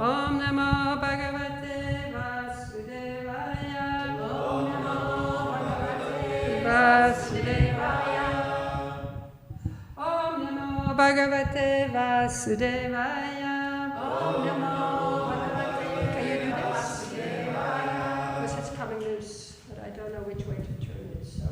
Om Namo Bhagavate Vasudevaya. Om Namo Bhagavate Vasudevaya. Om Namo Bhagavate Vasudevaya. Om Namo Bhagavate. Can you do this? Because it's coming loose, but I don't know which way to turn it, so.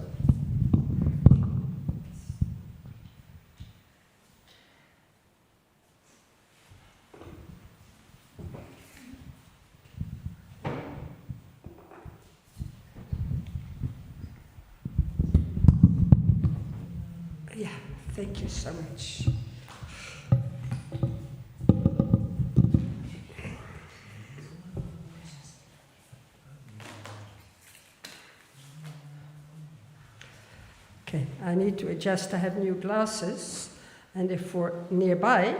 Yeah, thank you so much. Okay, I need to adjust. I have new glasses, and they're for nearby,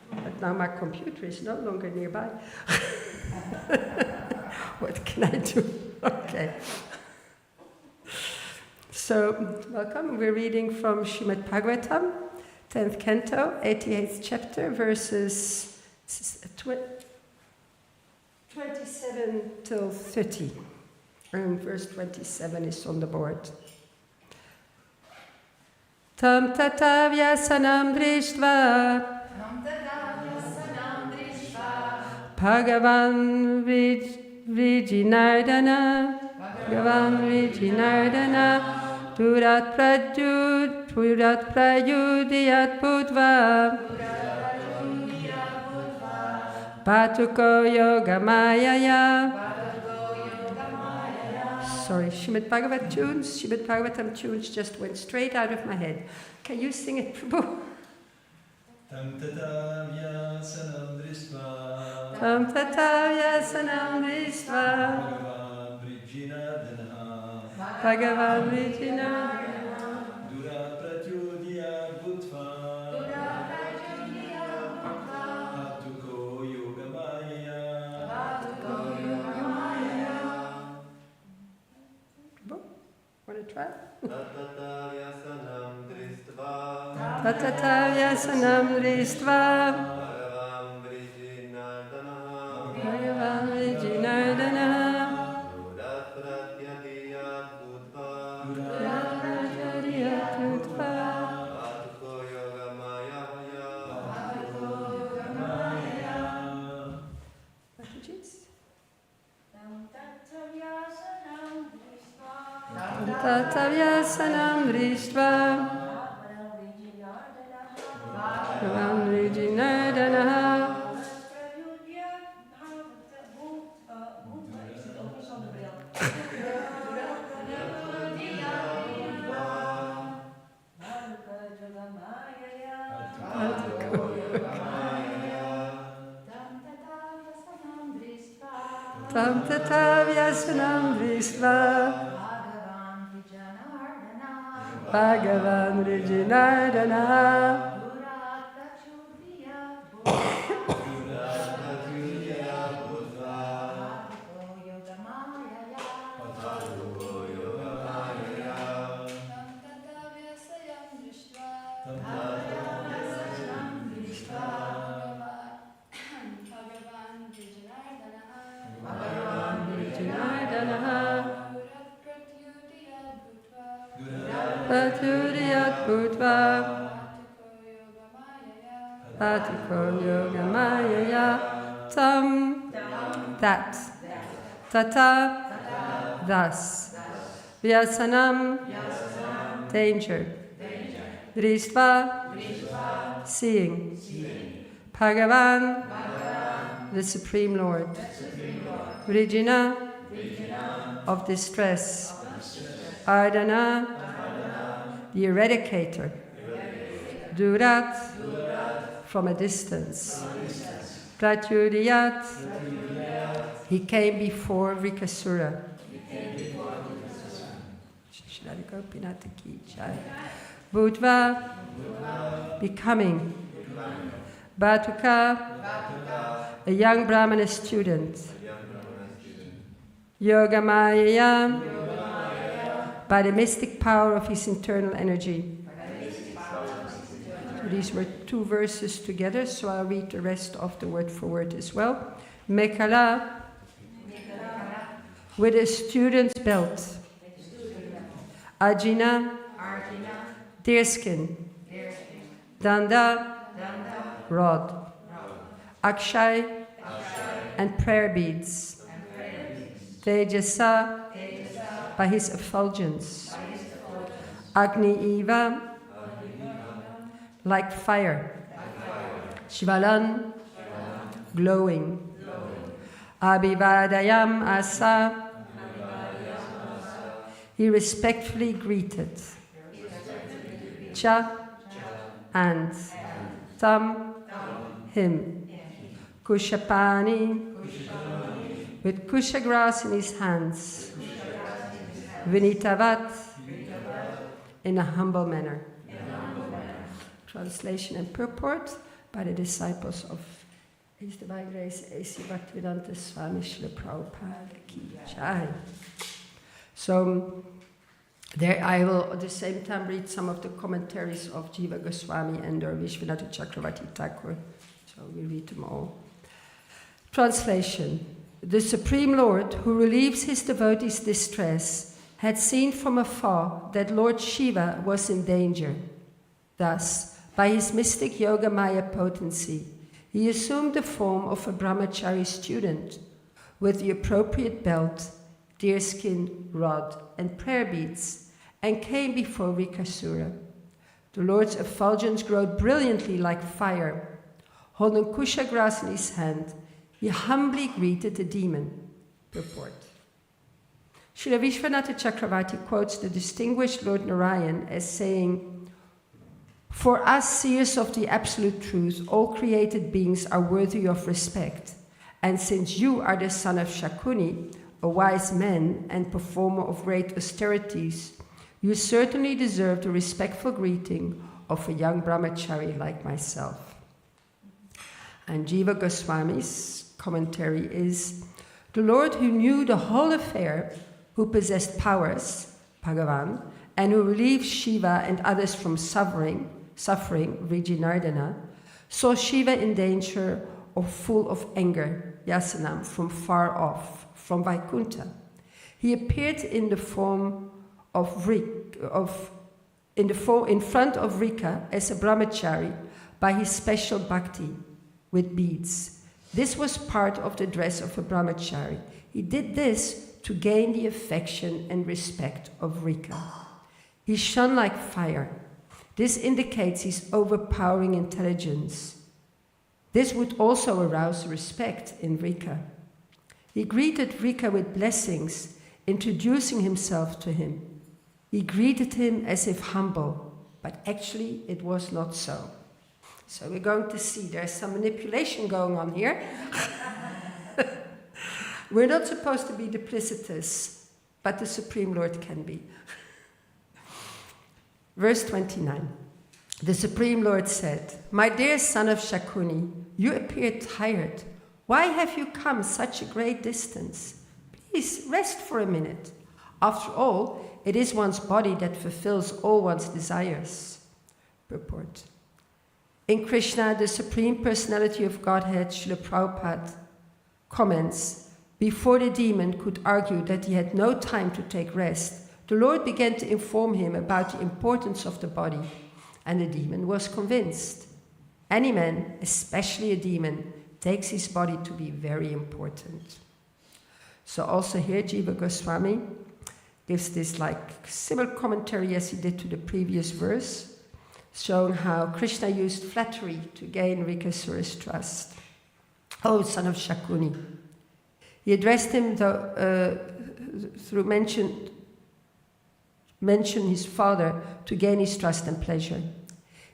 but now my computer is no longer nearby. What can I do? Okay. So, welcome. We're reading from Srimad Bhagavatam, 10th canto, 88th chapter, verses 27 till 30. And verse 27 is on the board. Tam tata vyasanam drishtva Bhagavan Vijinardana Durat prayudiyat budva Patuko yogamayaya. Sorry, Srimad Bhagavatam tunes just went straight out of my head. Can you sing it, Prabhu? Tam tata vyasanam drisva Tam tata vyasanam drisva Bhagavan Vijinardana Durat pratyudiyat budva Patuko yogamayaya. Want to try? Tatata vyasanam dristva Tatata vyasanam drisva Bhagavan Bhagavan Vijinardana Vijinardana Durat pratyadiyat budva Pratyadiyat budva Patuko yogamaya. Refugees? Tatavyasanam drisva Bhagavan Vijinardana Tam tatavyasanam drisva Bhagavan Vijinardana Pratyudiyat budva Patiko yogamayaya. Tam, that. Tata, thus. Vyasanam, danger. Dristva, seeing. Bhagavan, the Supreme Lord. Vrijina, of distress. Ardana, the eradicator. Durat, from a distance. Pratyudiyat, he came before Rikasura. Budva, becoming. Bhatuka, a young Brahmana student. Yogamaya, by the mystic power of his internal energy. So these were 2 verses together, so I'll read the rest of the word for word as well. Mekala, with a student's belt. Ajina, deerskin. Danda, rod. Akshay, and prayer beads. Tejasa, by his effulgence. Agni Eva, like fire. Shivalan, glowing. Abhivadayam Asa, he respectfully greeted. Cha, and. Tam, him. Kushapani, with kusha grass in his hands. Vinitavat, in a humble manner. Translation and purport by the disciples of His Divine Grace A.C. Bhaktivedanta Swami Srila Prabhupada Ki Jai. So there I will at the same time read some of the commentaries of Jiva Goswami and or Vishwanath Chakravarti Thakur. So we read them all. Translation. The Supreme Lord, who relieves his devotees' distress, had seen from afar that Lord Shiva was in danger. Thus, by his mystic Yoga Maya potency, he assumed the form of a brahmachari student with the appropriate belt, deerskin, rod, and prayer beads, and came before Rikasura. The Lord's effulgence glowed brilliantly like fire. Holding kusha grass in his hand, he humbly greeted the demon. Purport. Srila Vishwanatha Chakravarti quotes the distinguished Lord Narayan as saying, "For us seers of the absolute truth, all created beings are worthy of respect. And since you are the son of Shakuni, a wise man and performer of great austerities, you certainly deserve the respectful greeting of a young brahmachari like myself." And Jiva Goswami's commentary is, "The Lord who knew the whole affair, who possessed powers, Bhagavan, and who relieved Shiva and others from suffering, Vijinardana, saw Shiva in danger or full of anger, Yasanam, from far off, from Vaikuntha. He appeared in the form of in front of Rika as a brahmachari by his special bhakti with beads. This was part of the dress of a brahmachari. He did this to gain the affection and respect of Rika. He shone like fire. This indicates his overpowering intelligence. This would also arouse respect in Rika. He greeted Rika with blessings, introducing himself to him. He greeted him as if humble, but actually it was not so. So we're going to see there's some manipulation going on here. We're not supposed to be duplicitous, but the Supreme Lord can be. Verse 29. The Supreme Lord said, "My dear son of Shakuni, you appear tired. Why have you come such a great distance? Please rest for a minute. After all, it is one's body that fulfills all one's desires." Purport. In Krishna, the Supreme Personality of Godhead, Srila Prabhupada comments, before the demon could argue that he had no time to take rest, the Lord began to inform him about the importance of the body, and the demon was convinced. Any man, especially a demon, takes his body to be very important. So also here, Jiva Goswami gives this similar commentary as he did to the previous verse, showing how Krishna used flattery to gain Rikasura's trust. "Oh, son of Shakuni." He addressed him through mention his father to gain his trust and pleasure.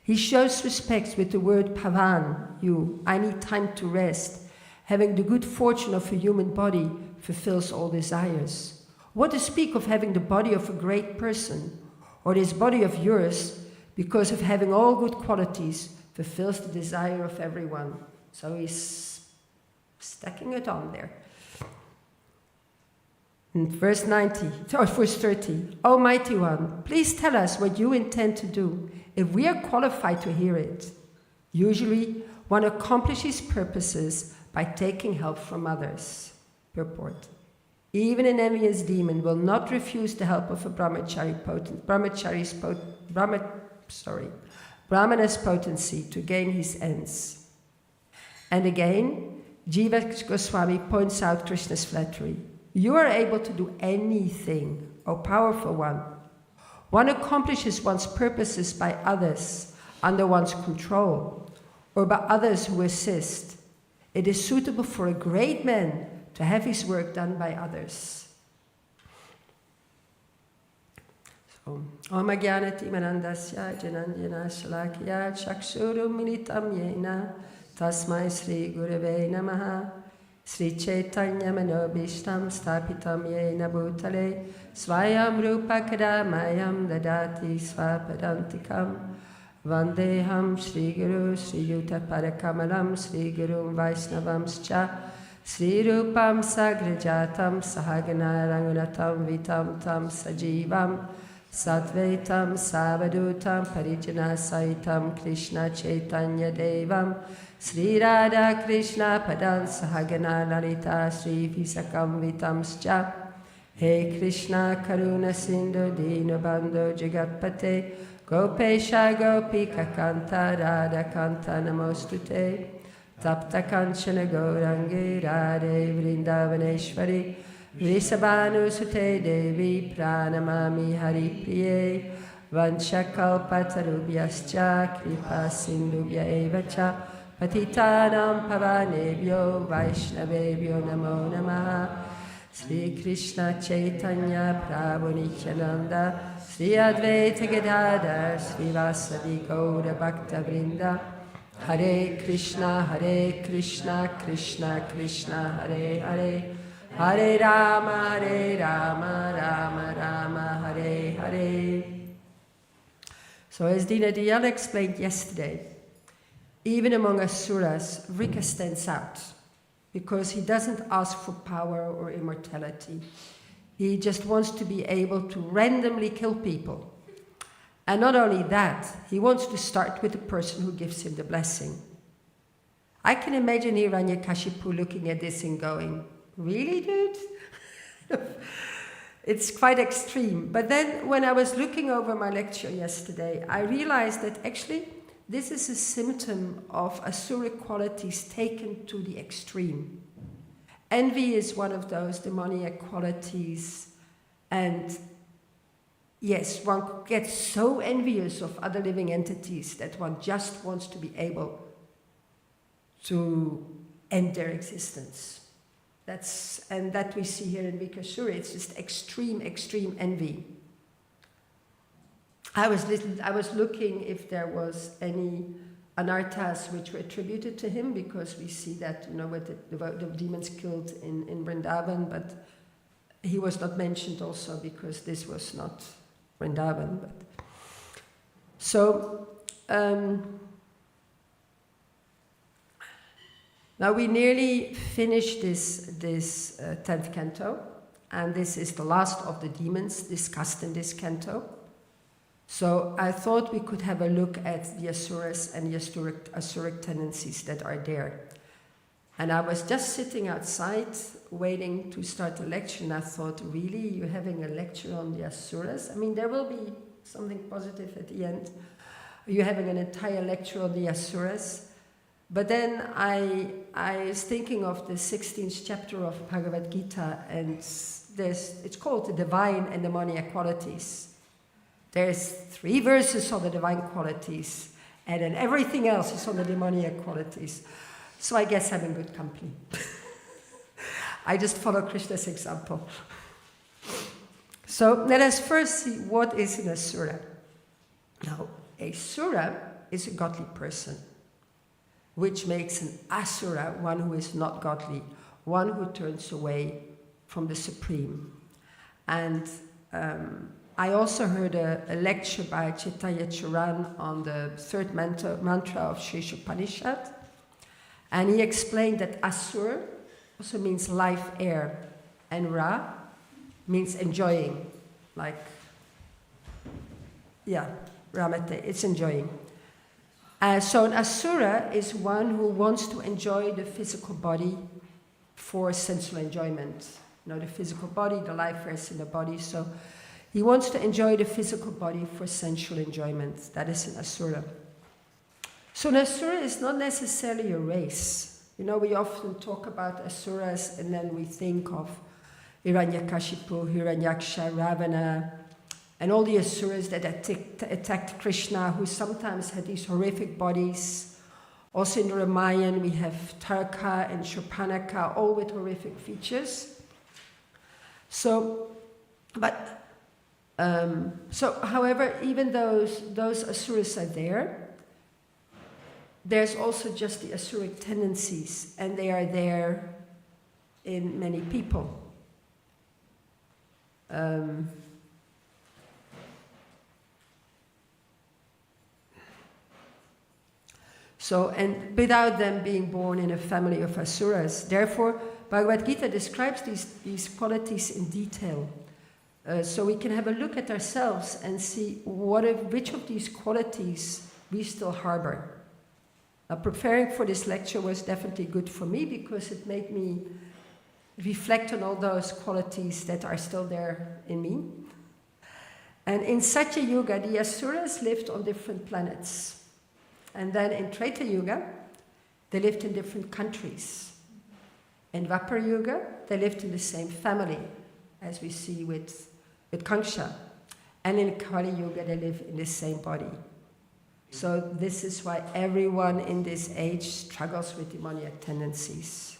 He shows respect with the word pavan, you. I need time to rest. Having the good fortune of a human body fulfills all desires. What to speak of having the body of a great person, or this body of yours, because of having all good qualities, fulfills the desire of everyone. So he's stacking it on there. In verse 30, Almighty One, please tell us what you intend to do, if we are qualified to hear it. Usually, one accomplishes purposes by taking help from others. Purport. Even an envious demon will not refuse the help of a brahmana's potency to gain his ends. And again, Jiva Goswami points out Krishna's flattery. You are able to do anything, O powerful one. One accomplishes one's purposes by others under one's control, or by others who assist. It is suitable for a great man to have his work done by others. So, Om Jnanati Manandasya Janandjana Shalakya Chakshurum Militam Yena Tasmai Sri Gurave Namaha Sri Chaitanya Manobishtam Stapitam Yena Bhutale Swayam Rupa Kadamayam Dadati Svapadantikam Vandeham Sri Guru Sri Yuta Parakamalam Sri Guru Vaisnavamscha Sri Rupam Sagrajatam Sahagana Rangunatam Vitam Tam Sajivam Satvaitam Savadutam Parijana Saitam Krishna Chaitanya Devam Sri Radha Krishna Padan Sahagana Lalita Sri Visakam Vitamscha He Krishna Karuna Sindhu Dinabandhu Jagatpate Gopesha Gopika Kanta Radha Kanta Namostute Tapta Kanchana Gaurangi Radhe Vrindavaneshwari Vrisabhanu Sute Devi Pranamami Hari Priye Vanchakalpatarubhyascha Kripa Sindhubhya Evacha Patitanam Pavanebhyo Vaishnavebhyo Namo Namaha Sri Krishna Chaitanya Prabhu Nityananda Sri Advaita Gadadhar Sri Vasadi Gaura Bhakta Vrinda Hare Krishna Krishna Krishna Hare Hare Hare Rama Rama Rama Hare Hare. So as Dina Diyal explained yesterday, even among asuras, Vrika stands out because he doesn't ask for power or immortality. He just wants to be able to randomly kill people. And not only that, he wants to start with the person who gives him the blessing. I can imagine Hiranyakashipu looking at this and going, really, dude? It's quite extreme. But then when I was looking over my lecture yesterday, I realized that actually this is a symptom of asuric qualities taken to the extreme. Envy is one of those demoniac qualities, and yes, one gets so envious of other living entities that one just wants to be able to end their existence. And that we see here in Vikasura. It's just extreme envy. I was looking if there was any anarthas which were attributed to him, because we see that, with the demons killed in Vrindavan, but he was not mentioned also because this was not Vrindavan. But so now we nearly finished this 10th canto, and this is the last of the demons discussed in this canto. So I thought we could have a look at the asuras and the asuric tendencies that are there. And I was just sitting outside waiting to start the lecture, and I thought, really, you're having a lecture on the asuras? I mean, there will be something positive at the end. You're having an entire lecture on the asuras. But then I was thinking of the 16th chapter of Bhagavad Gita, and it's called the divine and demoniac qualities. There's 3 verses on the divine qualities, and then everything else is on the demoniac qualities. So I guess I'm in good company. I just follow Krishna's example. So let us first see what is an asura. Now, a sura is a godly person, which makes an asura one who is not godly, one who turns away from the Supreme. And I also heard a lecture by Chaitanya Charan on the third mantra of Sheshopanishad, and he explained that asur also means life air, and ra means enjoying, like, yeah, ramate, it's enjoying. So an asura is one who wants to enjoy the physical body for sensual enjoyment. You know, the physical body, the life airs in the body, so he wants to enjoy the physical body for sensual enjoyment. That is an asura. So an asura is not necessarily a race. You know, we often talk about asuras and then we think of Hiranyakashipu, Hiranyaksha, Ravana, and all the asuras that attacked Krishna, who sometimes had these horrific bodies. Also in the Ramayana we have Taraka and Shurpanaka, all with horrific features. So, however, even those asuras are there, there's also just the asuric tendencies, and they are there in many people. And without them being born in a family of asuras. Therefore, Bhagavad Gita describes these qualities in detail. So we can have a look at ourselves and see which of these qualities we still harbor. Preparing for this lecture was definitely good for me because it made me reflect on all those qualities that are still there in me. And in Satya Yuga, the asuras lived on different planets. And then in Treta Yuga, they lived in different countries. In Dwapara Yuga, they lived in the same family, as we see with Kanksha. And in Kali Yuga, they live in the same body. So this is why everyone in this age struggles with demoniac tendencies.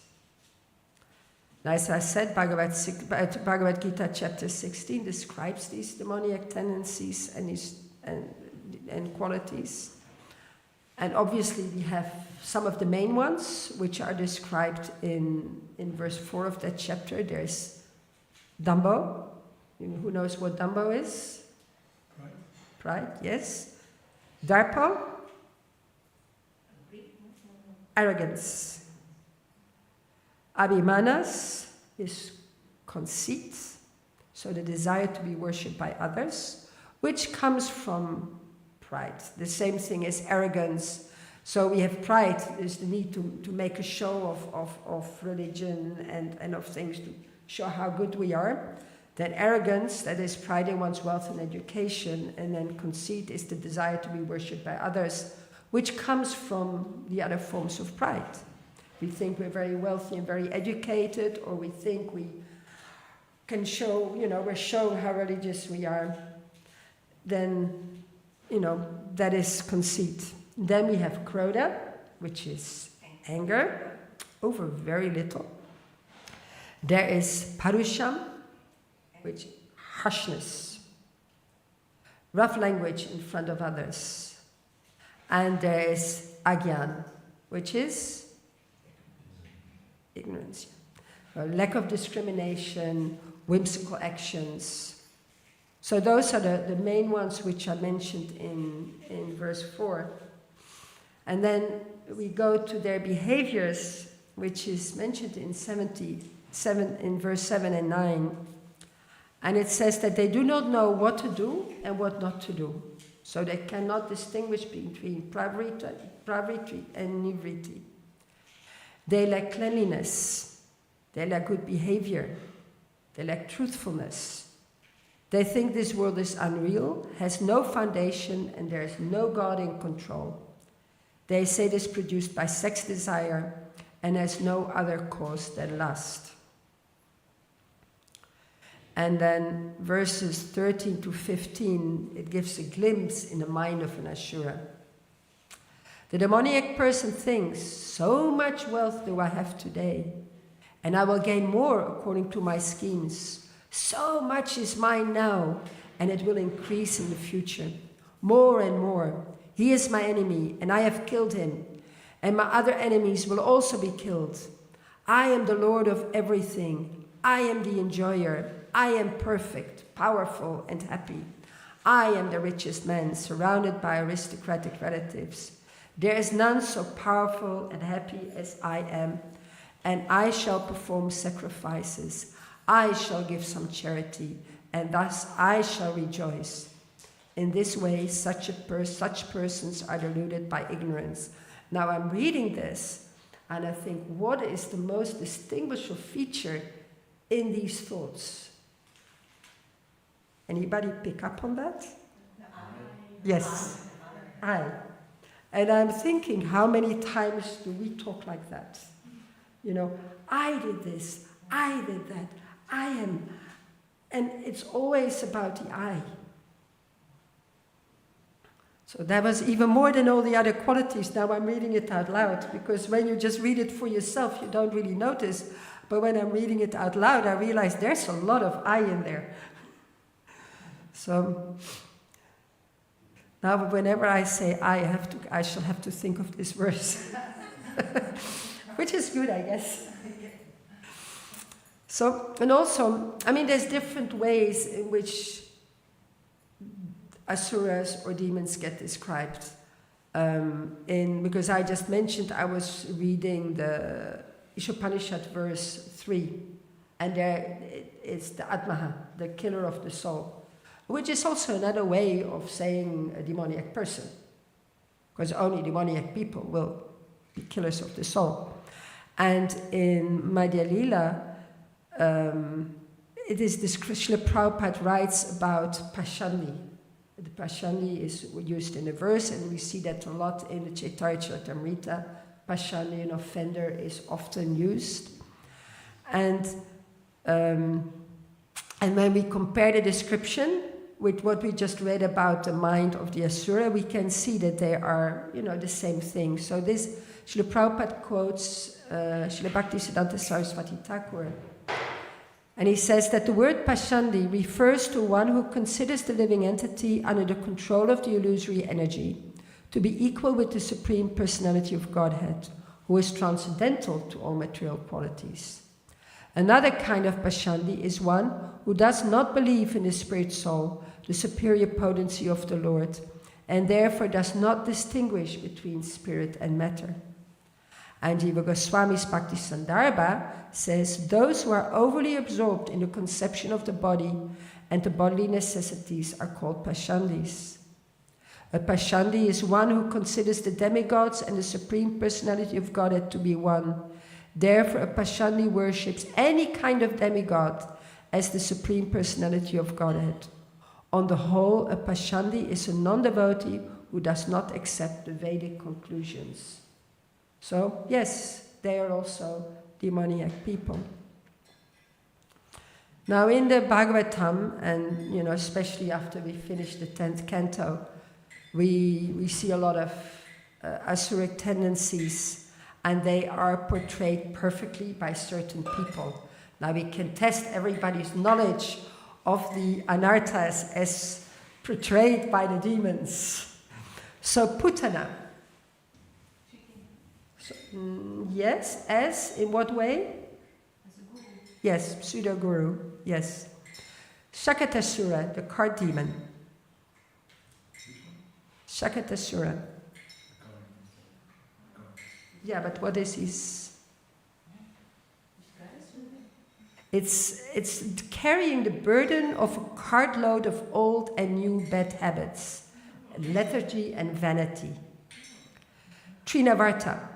Now, as I said, Bhagavad Gita chapter 16 describes these demoniac tendencies and qualities. And obviously we have some of the main ones, which are described in verse 4 of that chapter. There's Dambo. Who knows what Dambo is? Pride, yes. Darpo, arrogance. Abhimanas is conceit, so the desire to be worshipped by others, which comes from pride. The same thing as arrogance. So we have pride, is the need to make a show of religion and of things to show how good we are. Then arrogance, that is pride in one's wealth and education, and then conceit is the desire to be worshipped by others, which comes from the other forms of pride. We think we're very wealthy and very educated, or we think we can show, we're showing how religious we are. Then, that is conceit. Then we have krodha, which is anger over very little. There is parusham, which harshness, rough language in front of others. And there is agyan, which is ignorance, lack of discrimination, whimsical actions. So those are the main ones which are mentioned in verse 4. And then we go to their behaviors, which is mentioned in verse 7 and 9. And it says that they do not know what to do and what not to do. So they cannot distinguish between pravriti and nivriti. They lack cleanliness. They lack good behavior. They lack truthfulness. They think this world is unreal, has no foundation, and there is no God in control. They say it is produced by sex desire and has no other cause than lust. And then verses 13 to 15, it gives a glimpse in the mind of an asura. The demoniac person thinks, so much wealth do I have today, and I will gain more according to my schemes. So much is mine now, and it will increase in the future. More and more. He is my enemy, and I have killed him, and my other enemies will also be killed. I am the Lord of everything. I am the enjoyer. I am perfect, powerful, and happy. I am the richest man, surrounded by aristocratic relatives. There is none so powerful and happy as I am, and I shall perform sacrifices. I shall give some charity, and thus I shall rejoice. In this way, such persons are deluded by ignorance. Now I'm reading this, and I think, what is the most distinguishable feature in these thoughts? Anybody pick up on that? Yes, I. And I'm thinking, how many times do we talk like that? You know, I did this, I did that, I am. And it's always about the I. So that was even more than all the other qualities. Now I'm reading it out loud, because when you just read it for yourself, you don't really notice. But when I'm reading it out loud, I realize there's a lot of I in there. So now whenever I say I shall have to think of this verse. Which is good, I guess. So, and also, I mean, there's different ways in which asuras or demons get described. Because I just mentioned I was reading the Ishopanishad verse 3, and there it's the Atmaha, the killer of the soul, which is also another way of saying a demoniac person, because only demoniac people will be killers of the soul. And in Madhya Lila, it is this Srila Prabhupada writes about Pashani. The Pashani is used in a verse, and we see that a lot in the Chaitanya Charitamrita. Pashani, an offender, is often used. And when we compare the description with what we just read about the mind of the Asura, we can see that they are, the same thing. So this, Srila Prabhupada quotes Srila Bhaktisiddhanta Saraswati Thakur, and he says that the word Pashandi refers to one who considers the living entity under the control of the illusory energy to be equal with the Supreme Personality of Godhead, who is transcendental to all material qualities. Another kind of Pashandi is one who does not believe in the spirit soul, the superior potency of the Lord, and therefore does not distinguish between spirit and matter. And Jiva Goswami's Bhakti Sandarbha says, those who are overly absorbed in the conception of the body and the bodily necessities are called Pashandis. A Pashandi is one who considers the demigods and the Supreme Personality of Godhead to be one. Therefore, a Pashandi worships any kind of demigod as the Supreme Personality of Godhead. On the whole, a Pashandi is a non-devotee who does not accept the Vedic conclusions. So, yes, they are also demoniac people. Now, in the Bhagavatam, and especially after we finish the 10th canto, we see a lot of asuric tendencies, and they are portrayed perfectly by certain people. Now, we can test everybody's knowledge of the anarthas as portrayed by the demons. So, Putana. Yes, as in what way? As a guru. Yes, pseudo-guru, yes. Shakatasura, the cart demon. Shakatasura. Yeah, but what is his? It's carrying the burden of a cartload of old and new bad habits, lethargy and vanity. Trinavarta.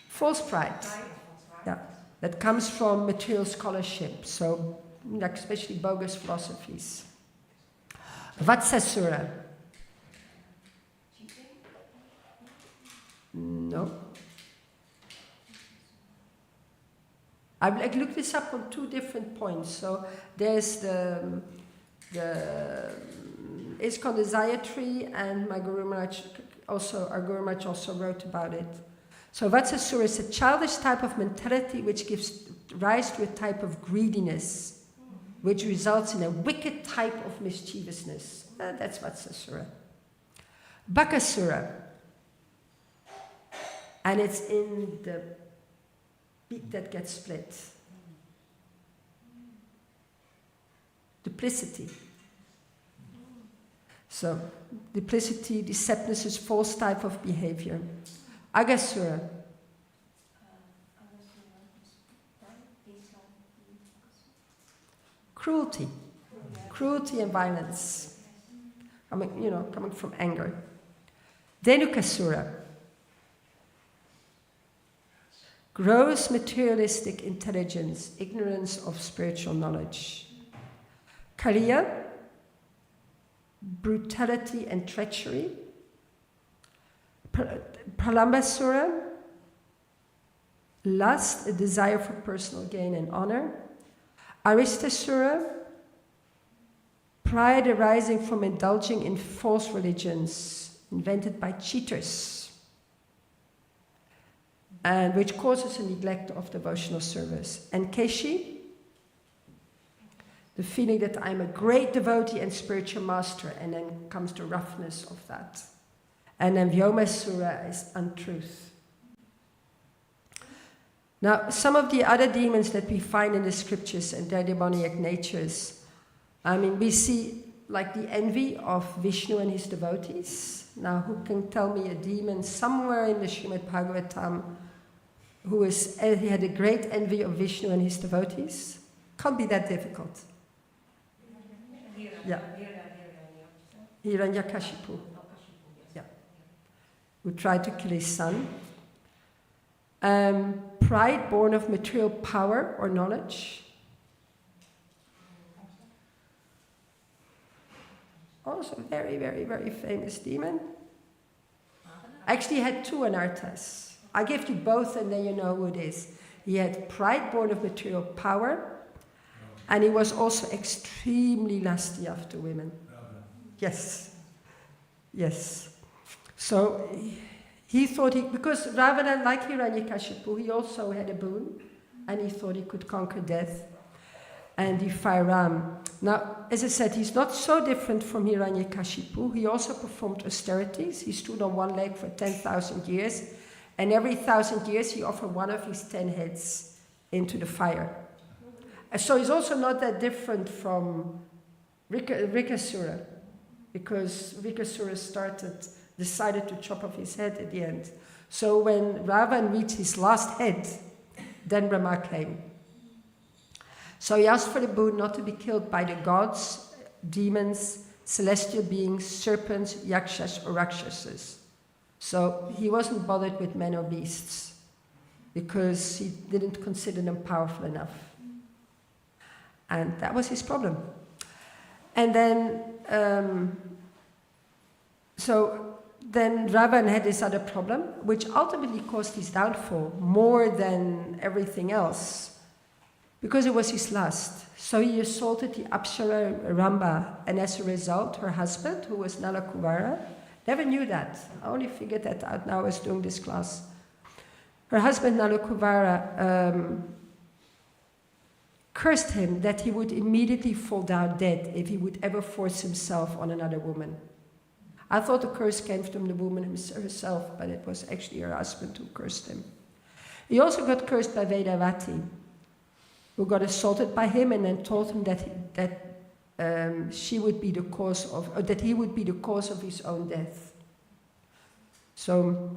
False pride, yeah, that comes from material scholarship, so especially bogus philosophies. Vatsasura. No. I've looked this up on 2 different points. So there's the ISKCON Desire Tree, and my Guru Maharaj also wrote about it. So Vatsasura is a childish type of mentality which gives rise to a type of greediness, which results in a wicked type of mischievousness. That's Vatsasura. Bakasura, and it's in the beak that gets split. Duplicity. So, duplicity, deceptness, false type of behavior. Agasura. Cruelty. Cruelty and violence. Coming from anger. Dhenukasura. Gross materialistic intelligence, ignorance of spiritual knowledge. Kaliya. Brutality and treachery. Pralambasura, lust, a desire for personal gain and honor. Aristasura, pride arising from indulging in false religions invented by cheaters, and which causes a neglect of devotional service. And Keshi, the feeling that I'm a great devotee and spiritual master, and then comes the roughness of that. And then Vyomasura is untruth. Now, some of the other demons that we find in the scriptures and their demoniac natures, we see like the envy of Vishnu and his devotees. Now, who can tell me a demon somewhere in the Srimad Bhagavatam he had a great envy of Vishnu and his devotees? Can't be that difficult. Yeah. Hiranyakashipu. Yeah. Who tried to kill his son. Pride born of material power or knowledge. Also very, very, very famous demon. Actually, he had two anarthas. I give you both and then you know who it is. He had pride born of material power. And he was also extremely lusty after women. Yes. So he thought because Ravana, like Hiranyakashipu, he also had a boon, and he thought he could conquer death and defy Ram. Now, as I said, he's not so different from Hiranyakashipu. He also performed austerities. He stood on one leg for 10,000 years, and every 1,000 years he offered one of his 10 heads into the fire. So he's also not that different from Rikasura, because Rikasura decided to chop off his head at the end. So when Ravan reached his last head, then Brahma came. So he asked for the boon not to be killed by the gods, demons, celestial beings, serpents, yakshas, or rakshasas. So he wasn't bothered with men or beasts, because he didn't consider them powerful enough. And that was his problem. And then, then Ravan had this other problem, which ultimately caused his downfall more than everything else, because it was his lust. So he assaulted the Apsara Ramba, and as a result, her husband, who was Nalakuvara, never knew that. I only figured that out now as doing this class. Her husband, Nalakuvara, cursed him that he would immediately fall down dead if he would ever force himself on another woman. I thought the curse came from the woman herself, but it was actually her husband who cursed him. He also got cursed by Bhagavati, who got assaulted by him and then told him that she would be the cause of, or that he would be the cause of his own death. So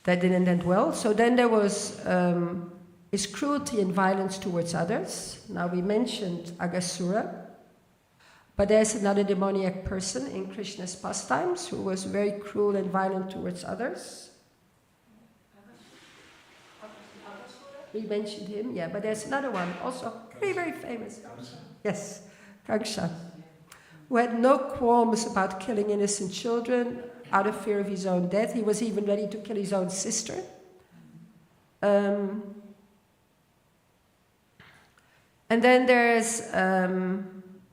that didn't end well. So then there was his cruelty and violence towards others. Now we mentioned Agasura, but there's another demoniac person in Krishna's pastimes who was very cruel and violent towards others. We mentioned him, yeah, but there's another one, also very, very famous. Yes, Kangsha, who had no qualms about killing innocent children out of fear of his own death. He was even ready to kill his own sister. And then there's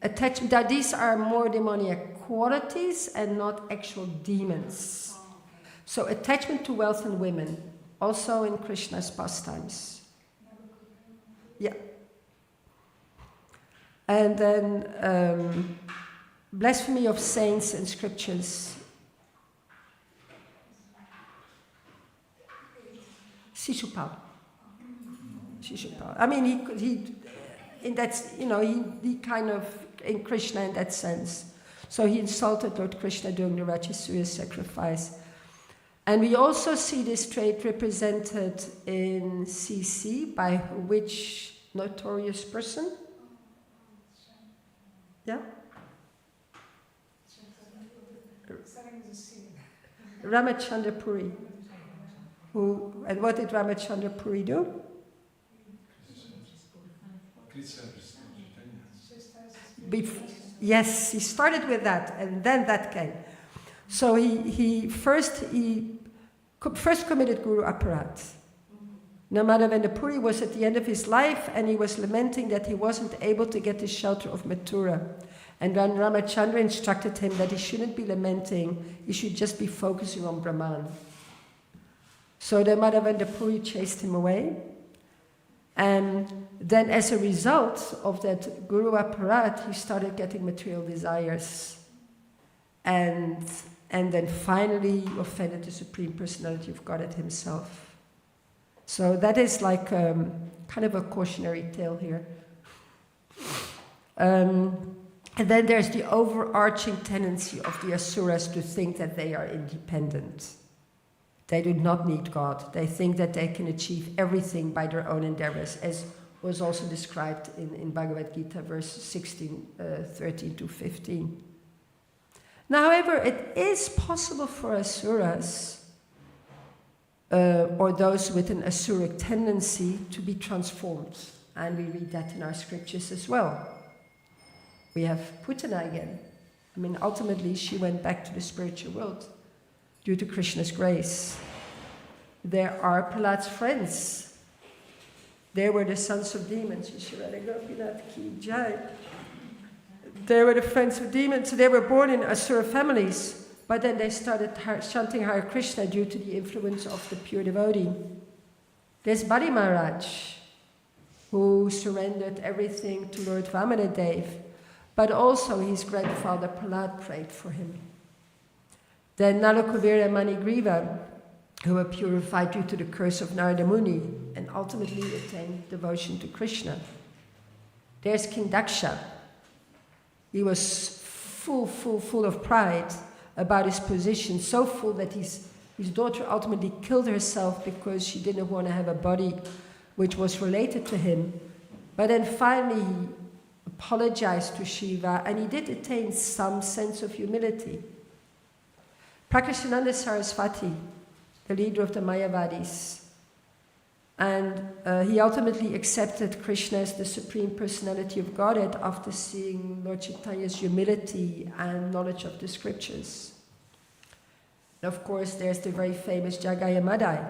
attachment. Now these are more demoniac qualities and not actual demons. So attachment to wealth and women, also in Krishna's pastimes. Yeah. And then blasphemy of saints and scriptures. Shishupal. I mean, he in that, he kind of in Krishna in that sense. So he insulted Lord Krishna during the Rajasuya sacrifice. And we also see this trait represented in CC by which notorious person? Yeah? Ramachandra Puri. And what did Ramachandra Puri do? Yes, he started with that, and then that came. So he first committed Guru Aparat. Madhavendra Puri was at the end of his life, and he was lamenting that he wasn't able to get the shelter of Mathura. And then Ramachandra instructed him that he shouldn't be lamenting, he should just be focusing on Brahman. So then Madhavendra Puri chased him away. And then as a result of that Guru Aparat, he started getting material desires. And then finally offended the Supreme Personality of Godhead himself. So that is like kind of a cautionary tale here. And then there's the overarching tendency of the Asuras to think that they are independent. They do not need God. They think that they can achieve everything by their own endeavors, as was also described in Bhagavad Gita, verse 16, 13 to 15. Now, however, it is possible for Asuras, or those with an Asuric tendency, to be transformed. And we read that in our scriptures as well. We have Putana again. I mean, ultimately, she went back to the spiritual world due to Krishna's grace. There are Prahlad's friends. They were the sons of demons. They were the friends of demons. So they were born in Asura families, but then they started chanting Hare Krishna due to the influence of the pure devotee. There's Bali Maharaj, who surrendered everything to Lord Vamanadev, but also his grandfather Prahlad prayed for him. Then Nalakuvira and Manigriva, who were purified due to the curse of Narada Muni and ultimately attained devotion to Krishna. There's King Daksha. He was full of pride about his position, so full that his daughter ultimately killed herself because she didn't want to have a body which was related to him. But then finally he apologized to Shiva, and he did attain some sense of humility. Prakashananda Saraswati, the leader of the Mayavadis, and he ultimately accepted Krishna as the Supreme Personality of Godhead after seeing Lord Chaitanya's humility and knowledge of the scriptures. And of course, there's the very famous Jagaya Madai.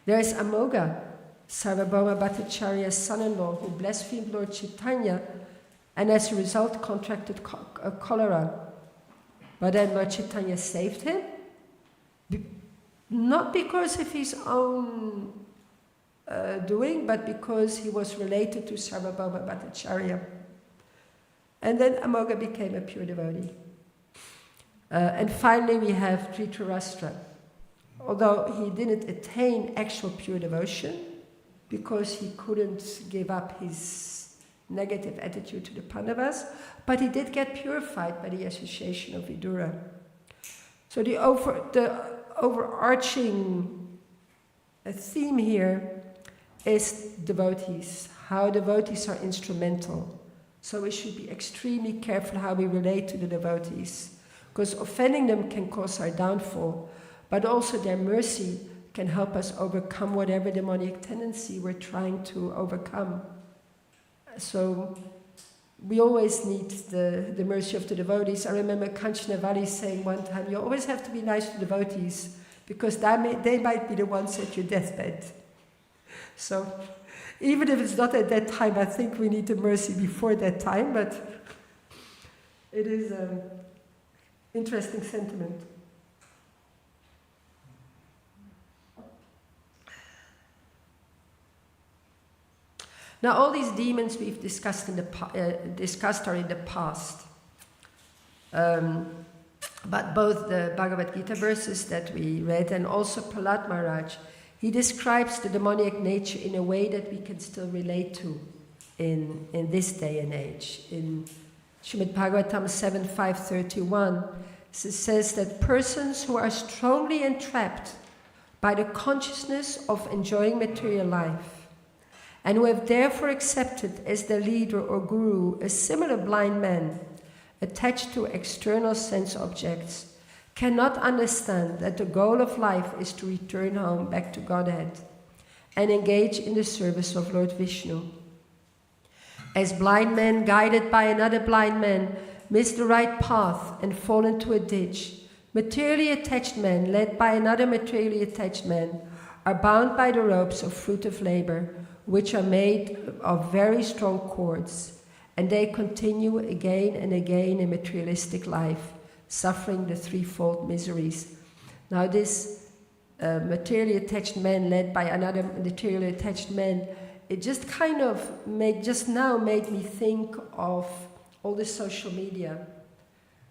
There's Amoga, Sarvabhauma Bhattacharya's son-in-law, who blasphemed Lord Chaitanya and as a result contracted cholera. But then Lord Chaitanya saved him, not because of his own doing, but because he was related to Sarvabhauma Bhattacharya. And then Amoga became a pure devotee. And finally we have Dhritarashtra. Although he didn't attain actual pure devotion, because he couldn't give up his negative attitude to the Pandavas, but he did get purified by the association of Vidura. So the overarching theme here is devotees, how devotees are instrumental. So we should be extremely careful how we relate to the devotees, because offending them can cause our downfall, but also their mercy can help us overcome whatever demonic tendency we're trying to overcome. So we always need the mercy of the devotees. I remember Kanchanavali saying one time, you always have to be nice to devotees, because they might be the ones at your deathbed. So even if it's not at that time, I think we need the mercy before that time, but it is an interesting sentiment. Now, all these demons we've discussed are in the past. But both the Bhagavad Gita verses that we read and also Prahlad Maharaj, he describes the demonic nature in a way that we can still relate to in this day and age. In Srimad Bhagavatam 7.5.31, it says that persons who are strongly entrapped by the consciousness of enjoying material life and who have therefore accepted as their leader or guru a similar blind man attached to external sense objects, cannot understand that the goal of life is to return home back to Godhead and engage in the service of Lord Vishnu. As blind men guided by another blind man miss the right path and fall into a ditch, materially attached men led by another materially attached man are bound by the ropes of fruit of labor, which are made of very strong cords, and they continue again and again in materialistic life, suffering the threefold miseries. Now this materially attached man led by another materially attached man, it just kind of made me think of all the social media,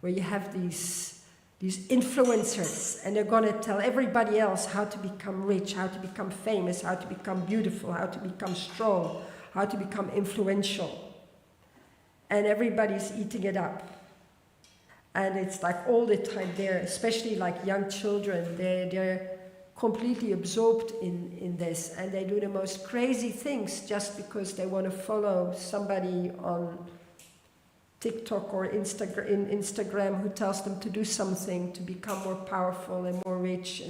where you have these influencers, and they're going to tell everybody else how to become rich, how to become famous, how to become beautiful, how to become strong, how to become influential. And everybody's eating it up. And it's like all the time there, especially like young children, they're completely absorbed in this, and they do the most crazy things just because they want to follow somebody on TikTok or Instagram who tells them to do something to become more powerful and more rich.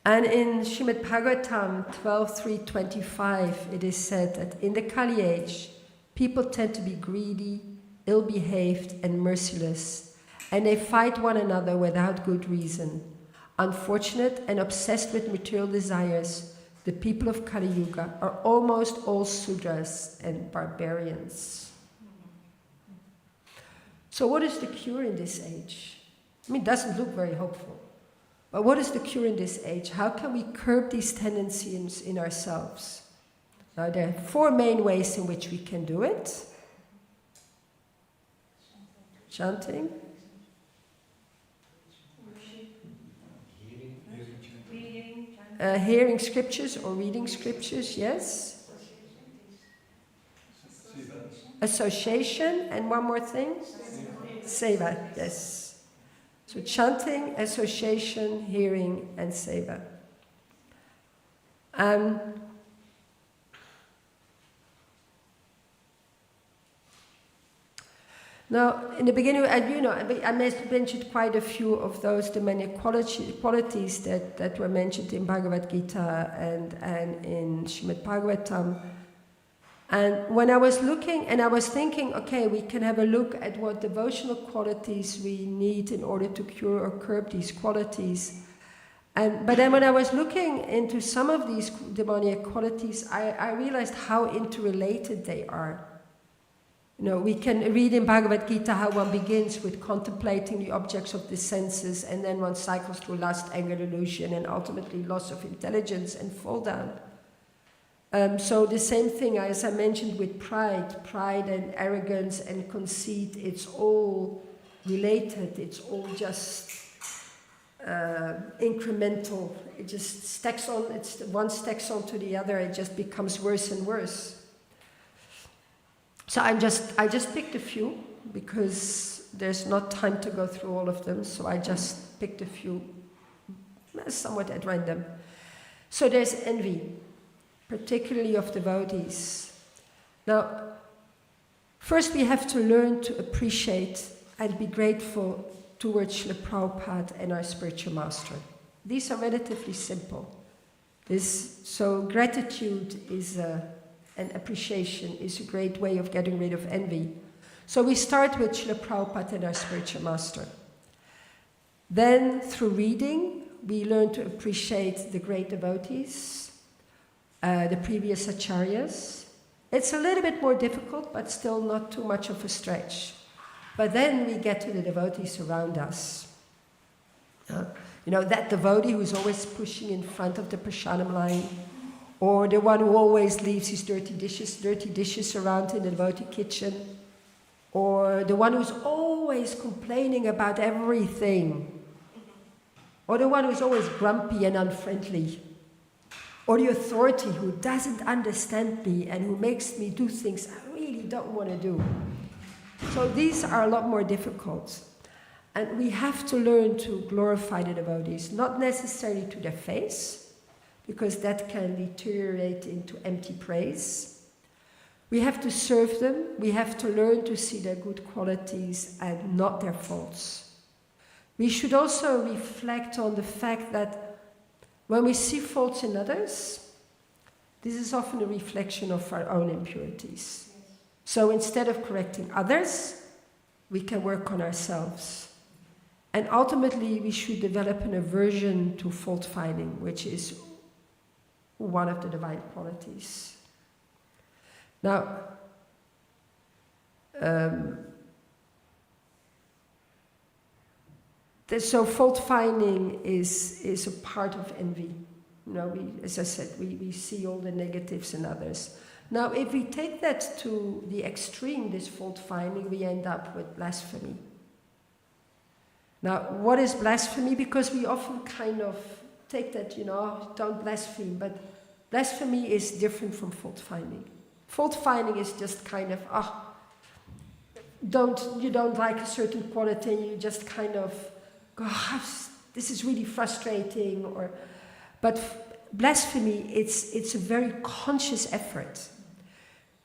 And in Srimad Bhagavatam 12.3.25, it is said that in the Kali age, people tend to be greedy, ill-behaved, and merciless, and they fight one another without good reason. Unfortunate and obsessed with material desires, the people of Kali Yuga are almost all Sudras and barbarians. So what is the cure in this age? I mean, it doesn't look very hopeful. But what is the cure in this age? How can we curb these tendencies in ourselves? Now, there are 4 main ways in which we can do it. Chanting. Hearing scriptures or reading scriptures, yes. Association, and one more thing? Seva, yes. So chanting, association, hearing, and seva. Now, in the beginning, I mentioned quite a few of those demonic qualities that were mentioned in Bhagavad Gita and in Srimad Bhagavatam. And when I was looking and I was thinking, okay, we can have a look at what devotional qualities we need in order to cure or curb these qualities. But then when I was looking into some of these demonic qualities, I realized how interrelated they are. You know, we can read in Bhagavad Gita how one begins with contemplating the objects of the senses, and then one cycles through lust, anger, delusion, and ultimately loss of intelligence and fall down. So the same thing as I mentioned with pride and arrogance and conceit, it's all related, it's all just incremental. It just stacks on, one stacks onto the other, it just becomes worse and worse. So I just picked a few because there's not time to go through all of them, so I just picked a few somewhat at random. So there's envy, particularly of devotees. Now, first we have to learn to appreciate and be grateful towards Srila Prabhupada and our spiritual master. These are relatively simple. So gratitude is and appreciation is a great way of getting rid of envy. So we start with Srila Prabhupada and our spiritual master. Then through reading, we learn to appreciate the great devotees, the previous acharyas. It's a little bit more difficult, but still not too much of a stretch. But then we get to the devotees around us. You know, that devotee who's always pushing in front of the prasadam line, or the one who always leaves his dirty dishes around in the devotee kitchen, or the one who's always complaining about everything, or the one who's always grumpy and unfriendly, or the authority who doesn't understand me and who makes me do things I really don't want to do. So these are a lot more difficult. And we have to learn to glorify the devotees, not necessarily to their face, because that can deteriorate into empty praise. We have to serve them. We have to learn to see their good qualities and not their faults. We should also reflect on the fact that when we see faults in others, this is often a reflection of our own impurities. So instead of correcting others, we can work on ourselves. And ultimately, we should develop an aversion to fault-finding, which is one of the divine qualities. Now, so fault-finding is a part of envy. You know, as I said, we see all the negatives in others. Now, if we take that to the extreme, this fault-finding, we end up with blasphemy. Now, what is blasphemy? Because we often kind of take that, don't blaspheme, but blasphemy is different from fault-finding. Fault-finding is just kind of, you don't like a certain quality, and you just kind of go, this is really frustrating, but blasphemy, it's a very conscious effort.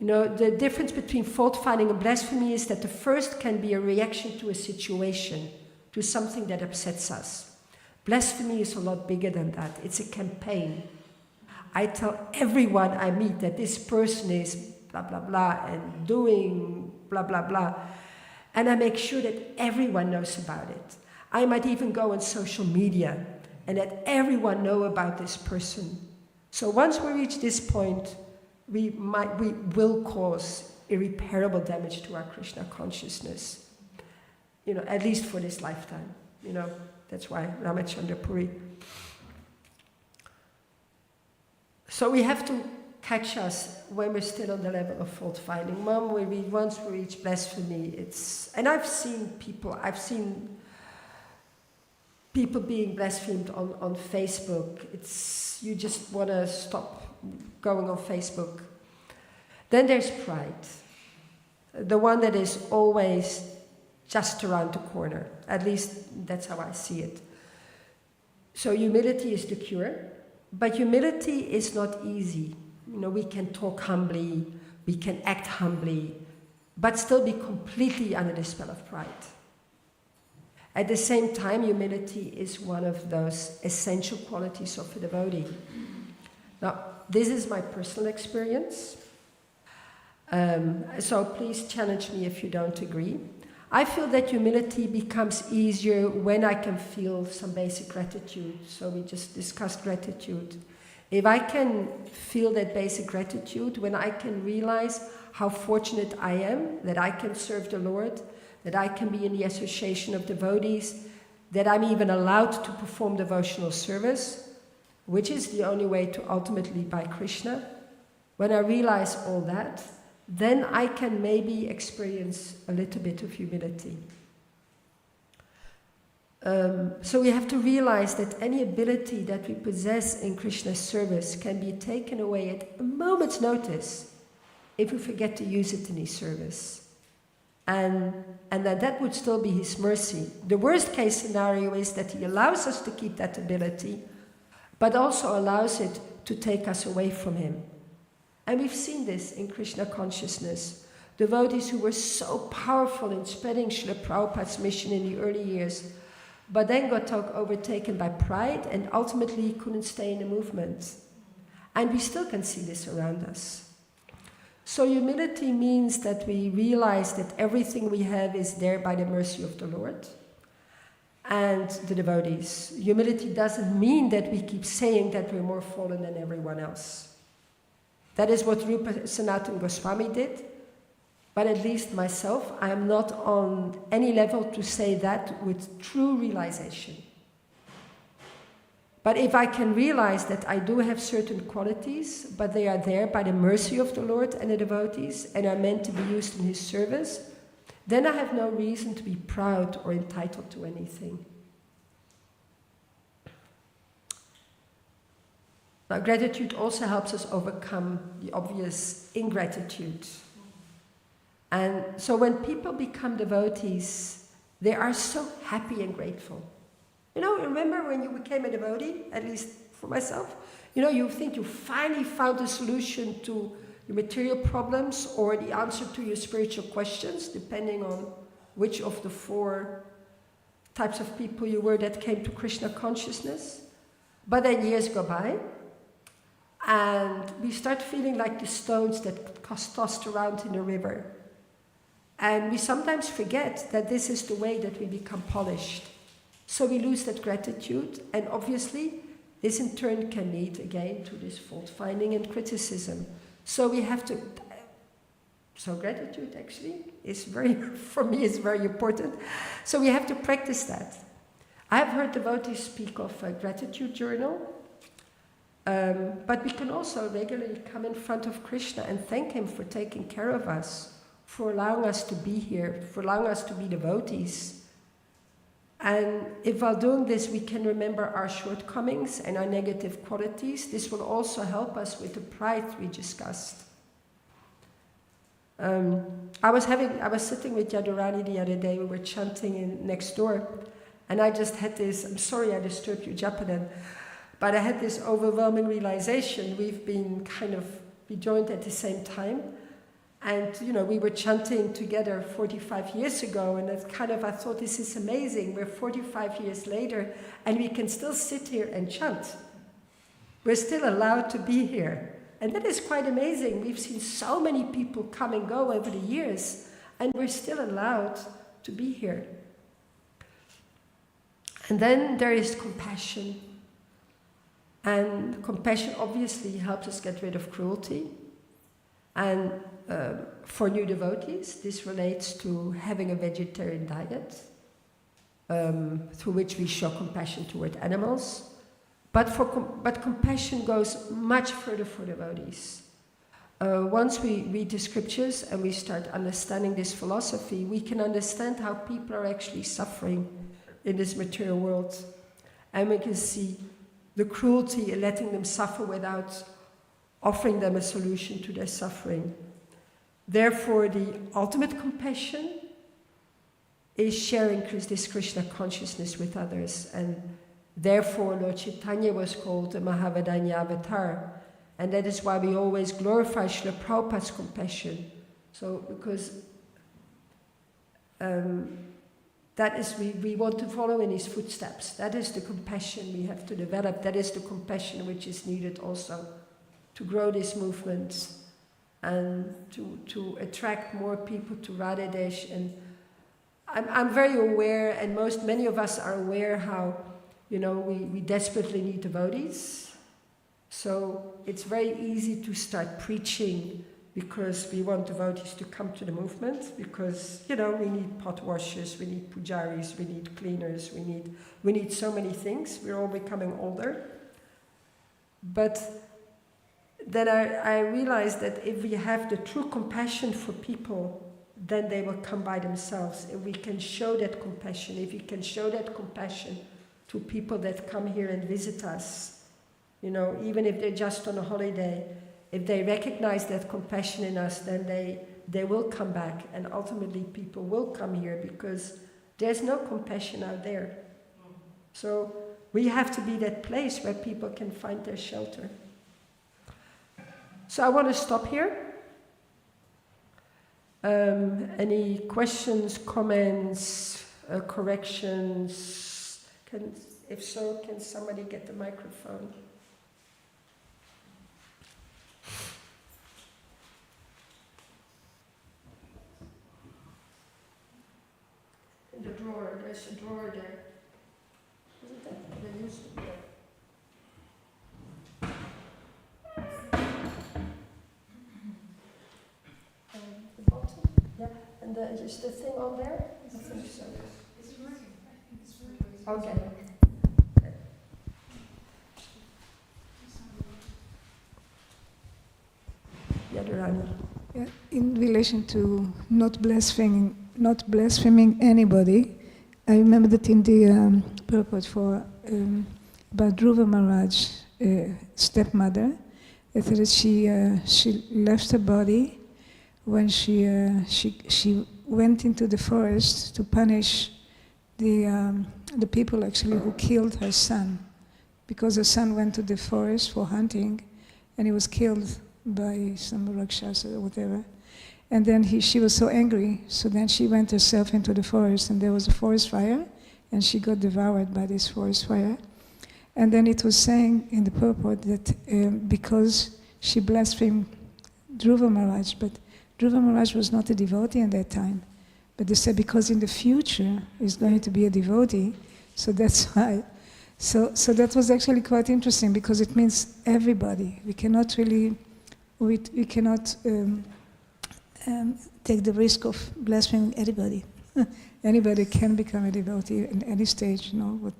The difference between fault-finding and blasphemy is that the first can be a reaction to a situation, to something that upsets us. Blasphemy is a lot bigger than that. It's a campaign. I tell everyone I meet that this person is blah, blah, blah, and doing blah, blah, blah. And I make sure that everyone knows about it. I might even go on social media and let everyone know about this person. So once we reach this point, we will cause irreparable damage to our Krishna consciousness. At least for this lifetime. That's why Ramachandra Puri. So we have to catch us when we're still on the level of fault-finding. Once we reach blasphemy, and I've seen people being blasphemed on Facebook. You just want to stop going on Facebook. Then there's pride. The one that is always just around the corner. At least that's how I see it. So humility is the cure, but humility is not easy. We can talk humbly, we can act humbly, but still be completely under the spell of pride. At the same time, humility is one of those essential qualities of a devotee. Now, this is my personal experience, so please challenge me if you don't agree. I feel that humility becomes easier when I can feel some basic gratitude. So we just discussed gratitude. If I can feel that basic gratitude, when I can realize how fortunate I am, that I can serve the Lord, that I can be in the association of devotees, that I'm even allowed to perform devotional service, which is the only way to ultimately buy Krishna. When I realize all that, then I can maybe experience a little bit of humility. So we have to realize that any ability that we possess in Krishna's service can be taken away at a moment's notice if we forget to use it in his service. And that would still be his mercy. The worst case scenario is that he allows us to keep that ability, but also allows it to take us away from him. And we've seen this in Krishna consciousness. Devotees who were so powerful in spreading Srila Prabhupada's mission in the early years, but then got overtaken by pride and ultimately couldn't stay in the movement. And we still can see this around us. So humility means that we realize that everything we have is there by the mercy of the Lord and the devotees. Humility doesn't mean that we keep saying that we're more fallen than everyone else. That is what Rupa Sanatana Goswami did, but at least myself, I am not on any level to say that with true realization. But if I can realize that I do have certain qualities, but they are there by the mercy of the Lord and the devotees and are meant to be used in His service, then I have no reason to be proud or entitled to anything. Now, gratitude also helps us overcome the obvious ingratitude. And so when people become devotees, they are so happy and grateful. You know, remember when you became a devotee, at least for myself? You know, you think you finally found a solution to your material problems or the answer to your spiritual questions, depending on which of the 4 types of people you were that came to Krishna consciousness. But then years go by, and we start feeling like the stones that tossed around in the river. And we sometimes forget that this is the way that we become polished. So we lose that gratitude, and obviously this in turn can lead again to this fault finding and criticism. So we have to, so gratitude actually is for me is very important. So we have to practice that. I have heard devotees speak of a gratitude journal, but we can also regularly come in front of Krishna and thank Him for taking care of us, for allowing us to be here, for allowing us to be devotees. And if while doing this we can remember our shortcomings and our negative qualities, this will also help us with the pride we discussed. I was sitting with Yadurani the other day, we were chanting next door, and I just had this, I'm sorry I disturbed you, Japanan, but I had this overwhelming realization. We joined at the same time. And, you know, we were chanting together 45 years ago, and I thought, this is amazing. We're 45 years later, and we can still sit here and chant. We're still allowed to be here. And that is quite amazing. We've seen so many people come and go over the years, and we're still allowed to be here. And then there is compassion. And compassion obviously helps us get rid of cruelty. And for new devotees, this relates to having a vegetarian diet, through which we show compassion toward animals. But compassion goes much further for devotees. Once we read the scriptures and we start understanding this philosophy, we can understand how people are actually suffering in this material world. And we can see the cruelty in letting them suffer without offering them a solution to their suffering. Therefore, the ultimate compassion is sharing this Krishna consciousness with others. And therefore, Lord Chaitanya was called the Mahavadanya Avatar. And that is why we always glorify Srila Prabhupada's compassion. So, because that is, we want to follow in his footsteps. That is the compassion we have to develop. That is the compassion which is needed also to grow this movement and to attract more people to Radhadesh. And I'm very aware, and many of us are aware how, you know, we desperately need devotees. So it's very easy to start preaching because we want devotees to come to the movement, because, you know, we need pot washers, we need pujaris, we need cleaners, we need so many things. We're all becoming older. But then I realized that if we have the true compassion for people, then they will come by themselves. If we can show that compassion, if we can show that compassion to people that come here and visit us, you know, even if they're just on a holiday, if they recognize that compassion in us, then they will come back, and ultimately people will come here because there's no compassion out there. So we have to be that place where people can find their shelter. So I want to stop here. Any questions, comments, corrections? If so, can somebody get the microphone? In the drawer, there's a drawer there. Isn't that? There used to be there. The bottom? Yeah. And is the thing on there? I think so. It's working. I think it's working. Okay. Radharani. Yeah, in relation to not blaspheming anybody, I remember that in the purport for about Dhruva Maharaj, stepmother, it said that she left her body when she went into the forest to punish the people actually who killed her son, because her son went to the forest for hunting, and he was killed by some rakshasa or whatever. And then she was so angry, so then she went herself into the forest, and there was a forest fire, and she got devoured by this forest fire. And then it was saying in the purport that because she blasphemed Dhruva Maharaj, but Dhruva Maharaj was not a devotee at that time. But they said because in the future he's going to be a devotee, so that's why. So that was actually quite interesting, because it means everybody. We cannot really, we cannot take the risk of blaspheming anybody. Anybody can become a devotee in any stage, you know.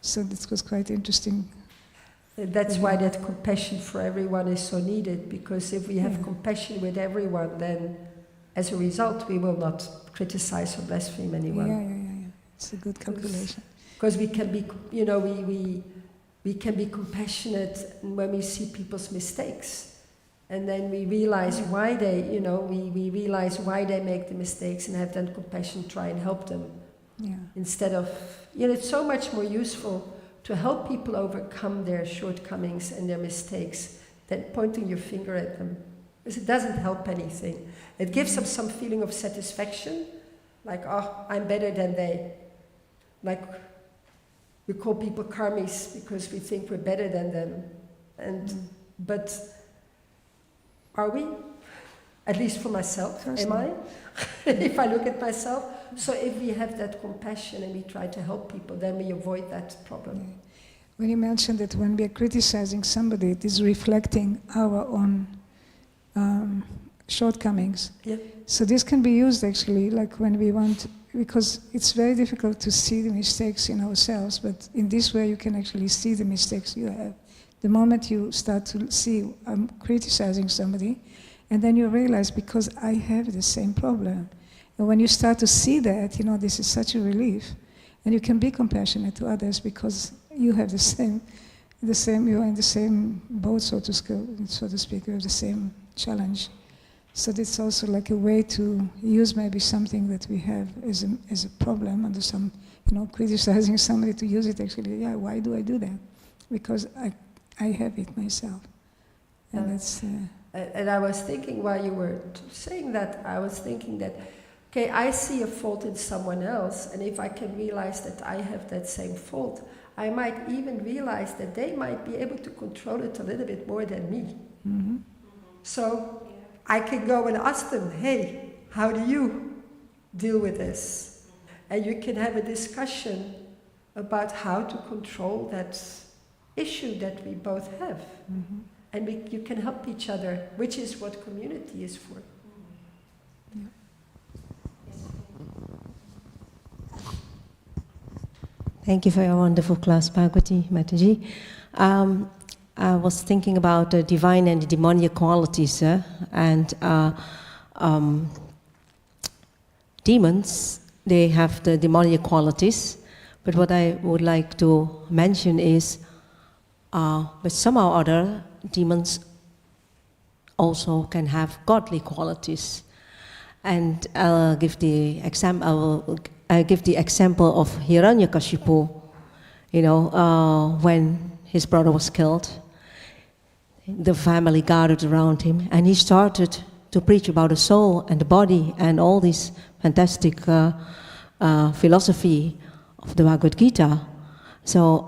So this was quite interesting. That's why that compassion for everyone is so needed, because if we have compassion with everyone, then as a result we will not criticize or blaspheme anyone. Yeah. It's a good calculation. Because we can be, you know, we can be compassionate when we see people's mistakes, and then we realize why they, you know, we realize why they make the mistakes, and have then compassion, try and help them. Yeah. Instead of, you know, it's so much more useful to help people overcome their shortcomings and their mistakes than pointing your finger at them, because it doesn't help anything. It gives them some feeling of satisfaction, like, oh, I'm better than they. Like, we call people karmis because we think we're better than them. But are we? At least for myself, am I? If I look at myself. So if we have that compassion and we try to help people, then we avoid that problem. When you mentioned that when we are criticizing somebody, it is reflecting our own shortcomings. Yeah. So this can be used actually, like when we want, because it's very difficult to see the mistakes in ourselves, but in this way you can actually see the mistakes you have. The moment you start to see, I'm criticizing somebody, and then you realize, because I have the same problem. And when you start to see that, you know, this is such a relief. And you can be compassionate to others because you have the same, you're in the same boat, so to speak, you have the same challenge. So that's also like a way to use maybe something that we have as a problem under some, you know, criticizing somebody, to use it actually, yeah, why do I do that? Because I have it myself. And that's... And I was thinking, while you were saying that, I was thinking that, okay, I see a fault in someone else, and if I can realize that I have that same fault, I might even realize that they might be able to control it a little bit more than me. Mm-hmm. So I can go and ask them, hey, how do you deal with this? And you can have a discussion about how to control that issue that we both have. Mm-hmm. And you can help each other, which is what community is for. Yeah. Thank you for your wonderful class, Bhagavati, Mataji. I was thinking about the divine and the demonic qualities, and demons, they have the demonic qualities, but what I would like to mention is, but somehow or other, demons also can have godly qualities. And I'll give the example of Hiranyakashipu. You know, when his brother was killed, the family gathered around him, and he started to preach about the soul and the body and all this fantastic philosophy of the Bhagavad Gita. So,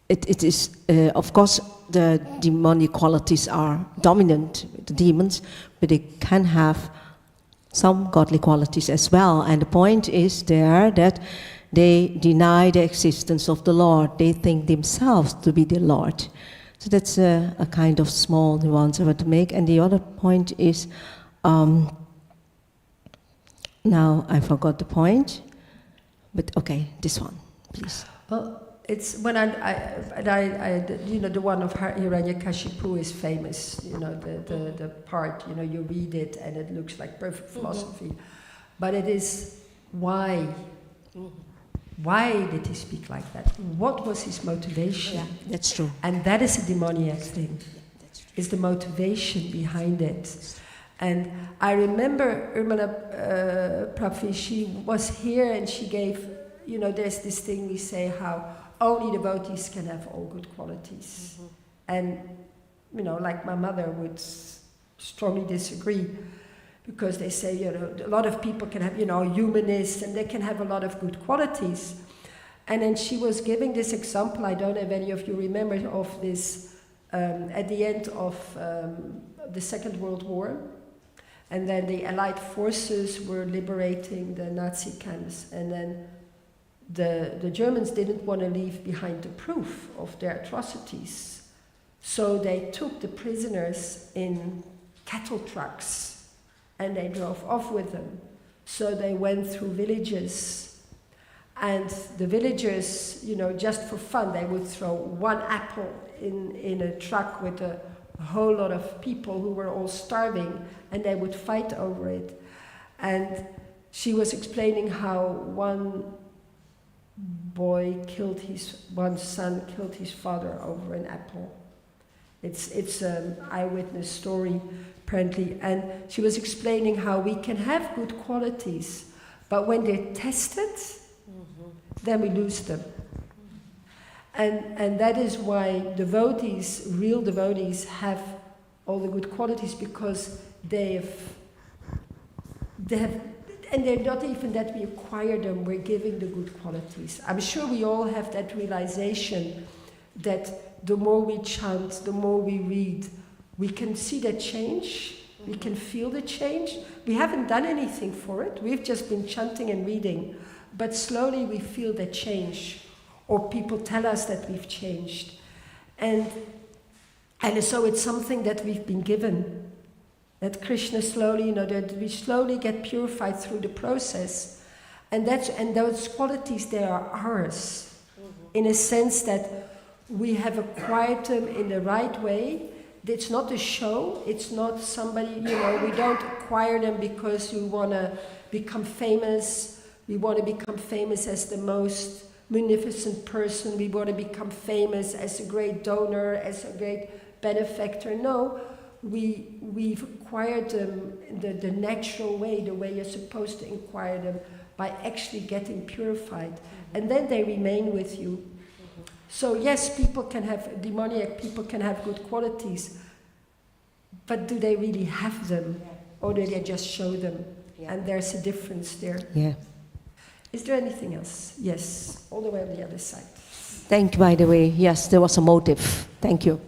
it is, of course, the demonic qualities are dominant, the demons, but they can have some godly qualities as well. And the point is there that they deny the existence of the Lord. They think themselves to be the Lord. So that's a kind of small nuance I want to make. And the other point is, now I forgot the point, but okay, this one, please. Well, it's when you know, the one of Hiranyakashipu is famous. You know, the part, you know, you read it and it looks like perfect philosophy, but it is why. Why did he speak like that? What was his motivation? Yeah, that's true. And that is a demoniac thing. Is the motivation behind it. And I remember Urmila Prabhu, she was here and she gave, you know, there's this thing we say how only devotees can have all good qualities. And, you know, like my mother would strongly disagree, because they say, you know, a lot of people can have, you know, humanists, and they can have a lot of good qualities. And then she was giving this example, I don't know if any of you remember, of this, at the end of the Second World War, and then the Allied forces were liberating the Nazi camps, and then the Germans didn't want to leave behind the proof of their atrocities. So they took the prisoners in cattle trucks and they drove off with them. So they went through villages, and the villagers, you know, just for fun, they would throw one apple in a truck with a whole lot of people who were all starving, and they would fight over it. And she was explaining how one son killed his father over an apple. It's an eyewitness story, apparently. And she was explaining how we can have good qualities, but when they're tested, then we lose them. And that is why devotees, real devotees, have all the good qualities, because they have, and they're not even that we acquire them, we're giving the good qualities. I'm sure we all have that realization that the more we chant, the more we read, we can see the change, we can feel the change. We haven't done anything for it, we've just been chanting and reading, but slowly we feel the change, or people tell us that we've changed. And so it's something that we've been given, that Krishna slowly, you know, that we slowly get purified through the process. And those qualities, they are ours, in a sense that we have acquired them in the right way. It's not a show, it's not somebody, you know, we don't acquire them because we want to become famous. We want to become famous as the most munificent person. We want to become famous as a great donor, as a great benefactor. No, we've acquired them the natural way, the way you're supposed to acquire them, by actually getting purified. And then they remain with you. So yes, people can have, demoniac people can have good qualities, but do they really have them? Or do they just show them? And there's a difference there. Yeah. Is there anything else? Yes, all the way on the other side. Thank you, by the way. Yes, there was a motive. Thank you.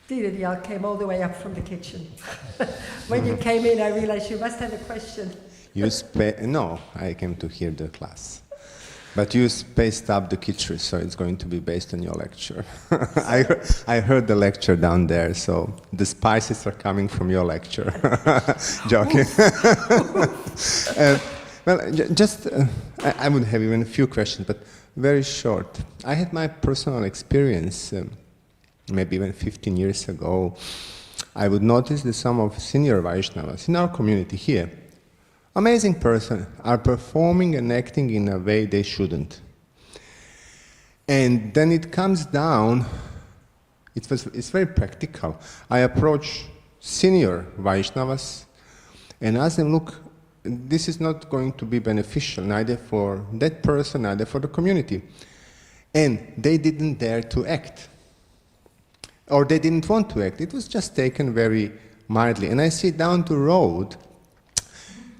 Didi came all the way up from the kitchen. When you came in, I realized you must have a question. No, I came to hear the class. But you spaced up the kitchen, so it's going to be based on your lecture. I heard the lecture down there, so the spices are coming from your lecture. Joking. I would have even a few questions, but very short. I had my personal experience, maybe even 15 years ago. I would notice that some of senior Vaishnavas in our community here, amazing person, are performing and acting in a way they shouldn't. And then it comes down, it's very practical. I approach senior Vaishnavas and ask them, look, this is not going to be beneficial, neither for that person, neither for the community. And they didn't dare to act. Or they didn't want to act. It was just taken very mildly. And I see down the road,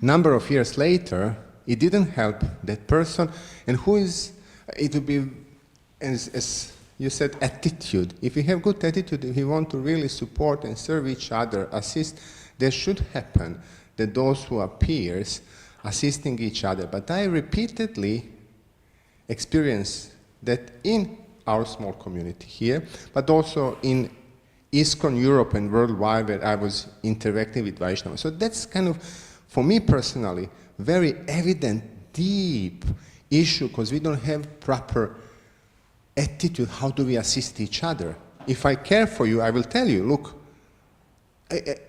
number of years later, it didn't help that person. And it would be, as you said, attitude. If we have good attitude, if we want to really support and serve each other, assist, there should happen that those who are peers assisting each other. But I repeatedly experienced that in our small community here, but also in ISKCON Europe and worldwide, where I was interacting with Vaishnavas. So that's kind of, for me personally, very evident, deep issue, because we don't have proper attitude. How do we assist each other? If I care for you, I will tell you, look.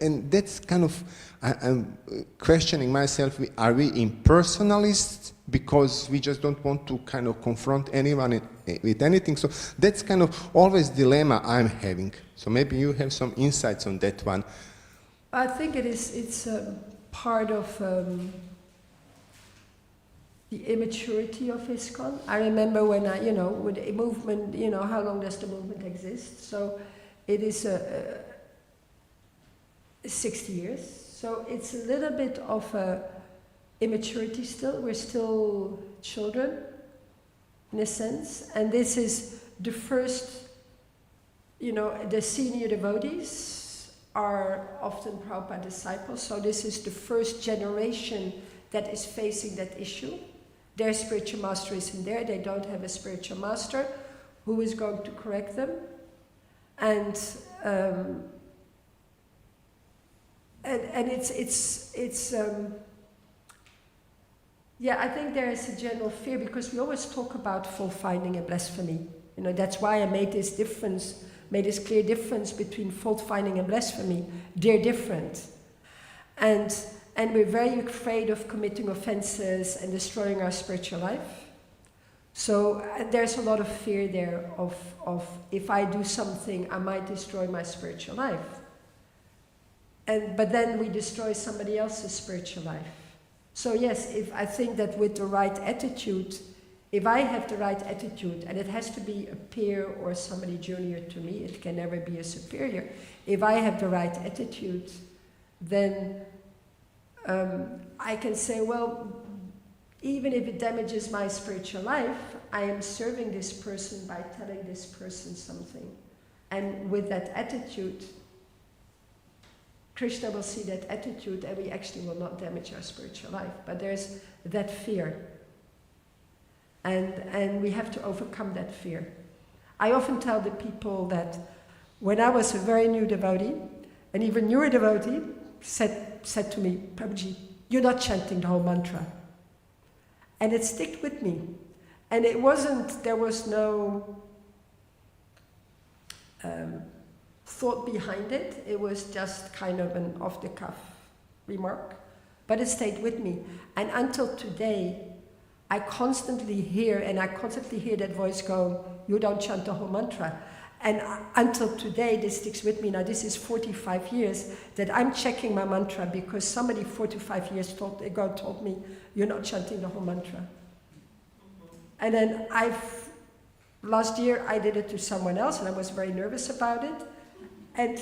And that's kind of, I'm questioning myself, are we impersonalists because we just don't want to kind of confront anyone with anything? So that's kind of always dilemma I'm having. So maybe you have some insights on that one. I think it's part of the immaturity of ISKCON. I remember when with a movement, how long does the movement exist? So it is 60 years. So it's a little bit of immaturity still. We're still children, in a sense. And this is the first, the senior devotees are often Prabhupada disciples. So this is the first generation that is facing that issue. Their spiritual master isn't there. They don't have a spiritual master who is going to correct them. And it's I think there is a general fear, because we always talk about fault finding and blasphemy. That's why I made this clear difference between fault finding and blasphemy. They're different. And we're very afraid of committing offenses and destroying our spiritual life. So there's a lot of fear there of if I do something, I might destroy my spiritual life. But then we destroy somebody else's spiritual life. So yes, I think that with the right attitude, if I have the right attitude, and it has to be a peer or somebody junior to me, it can never be a superior. If I have the right attitude, then I can say, well, even if it damages my spiritual life, I am serving this person by telling this person something. And with that attitude, Krishna will see that attitude, and we actually will not damage our spiritual life. But there's that fear. And we have to overcome that fear. I often tell the people that when I was a very new devotee, an even newer devotee said to me, Prabhuji, you're not chanting the whole mantra. And it stuck with me. And there was no thought behind it. It was just kind of an off-the-cuff remark. But it stayed with me. And until today, I constantly hear that voice go, you don't chant the whole mantra. And until today, this sticks with me. Now, this is 45 years that I'm checking my mantra because somebody 45 years ago told me, you're not chanting the whole mantra. And then last year I did it to someone else, and I was very nervous about it. And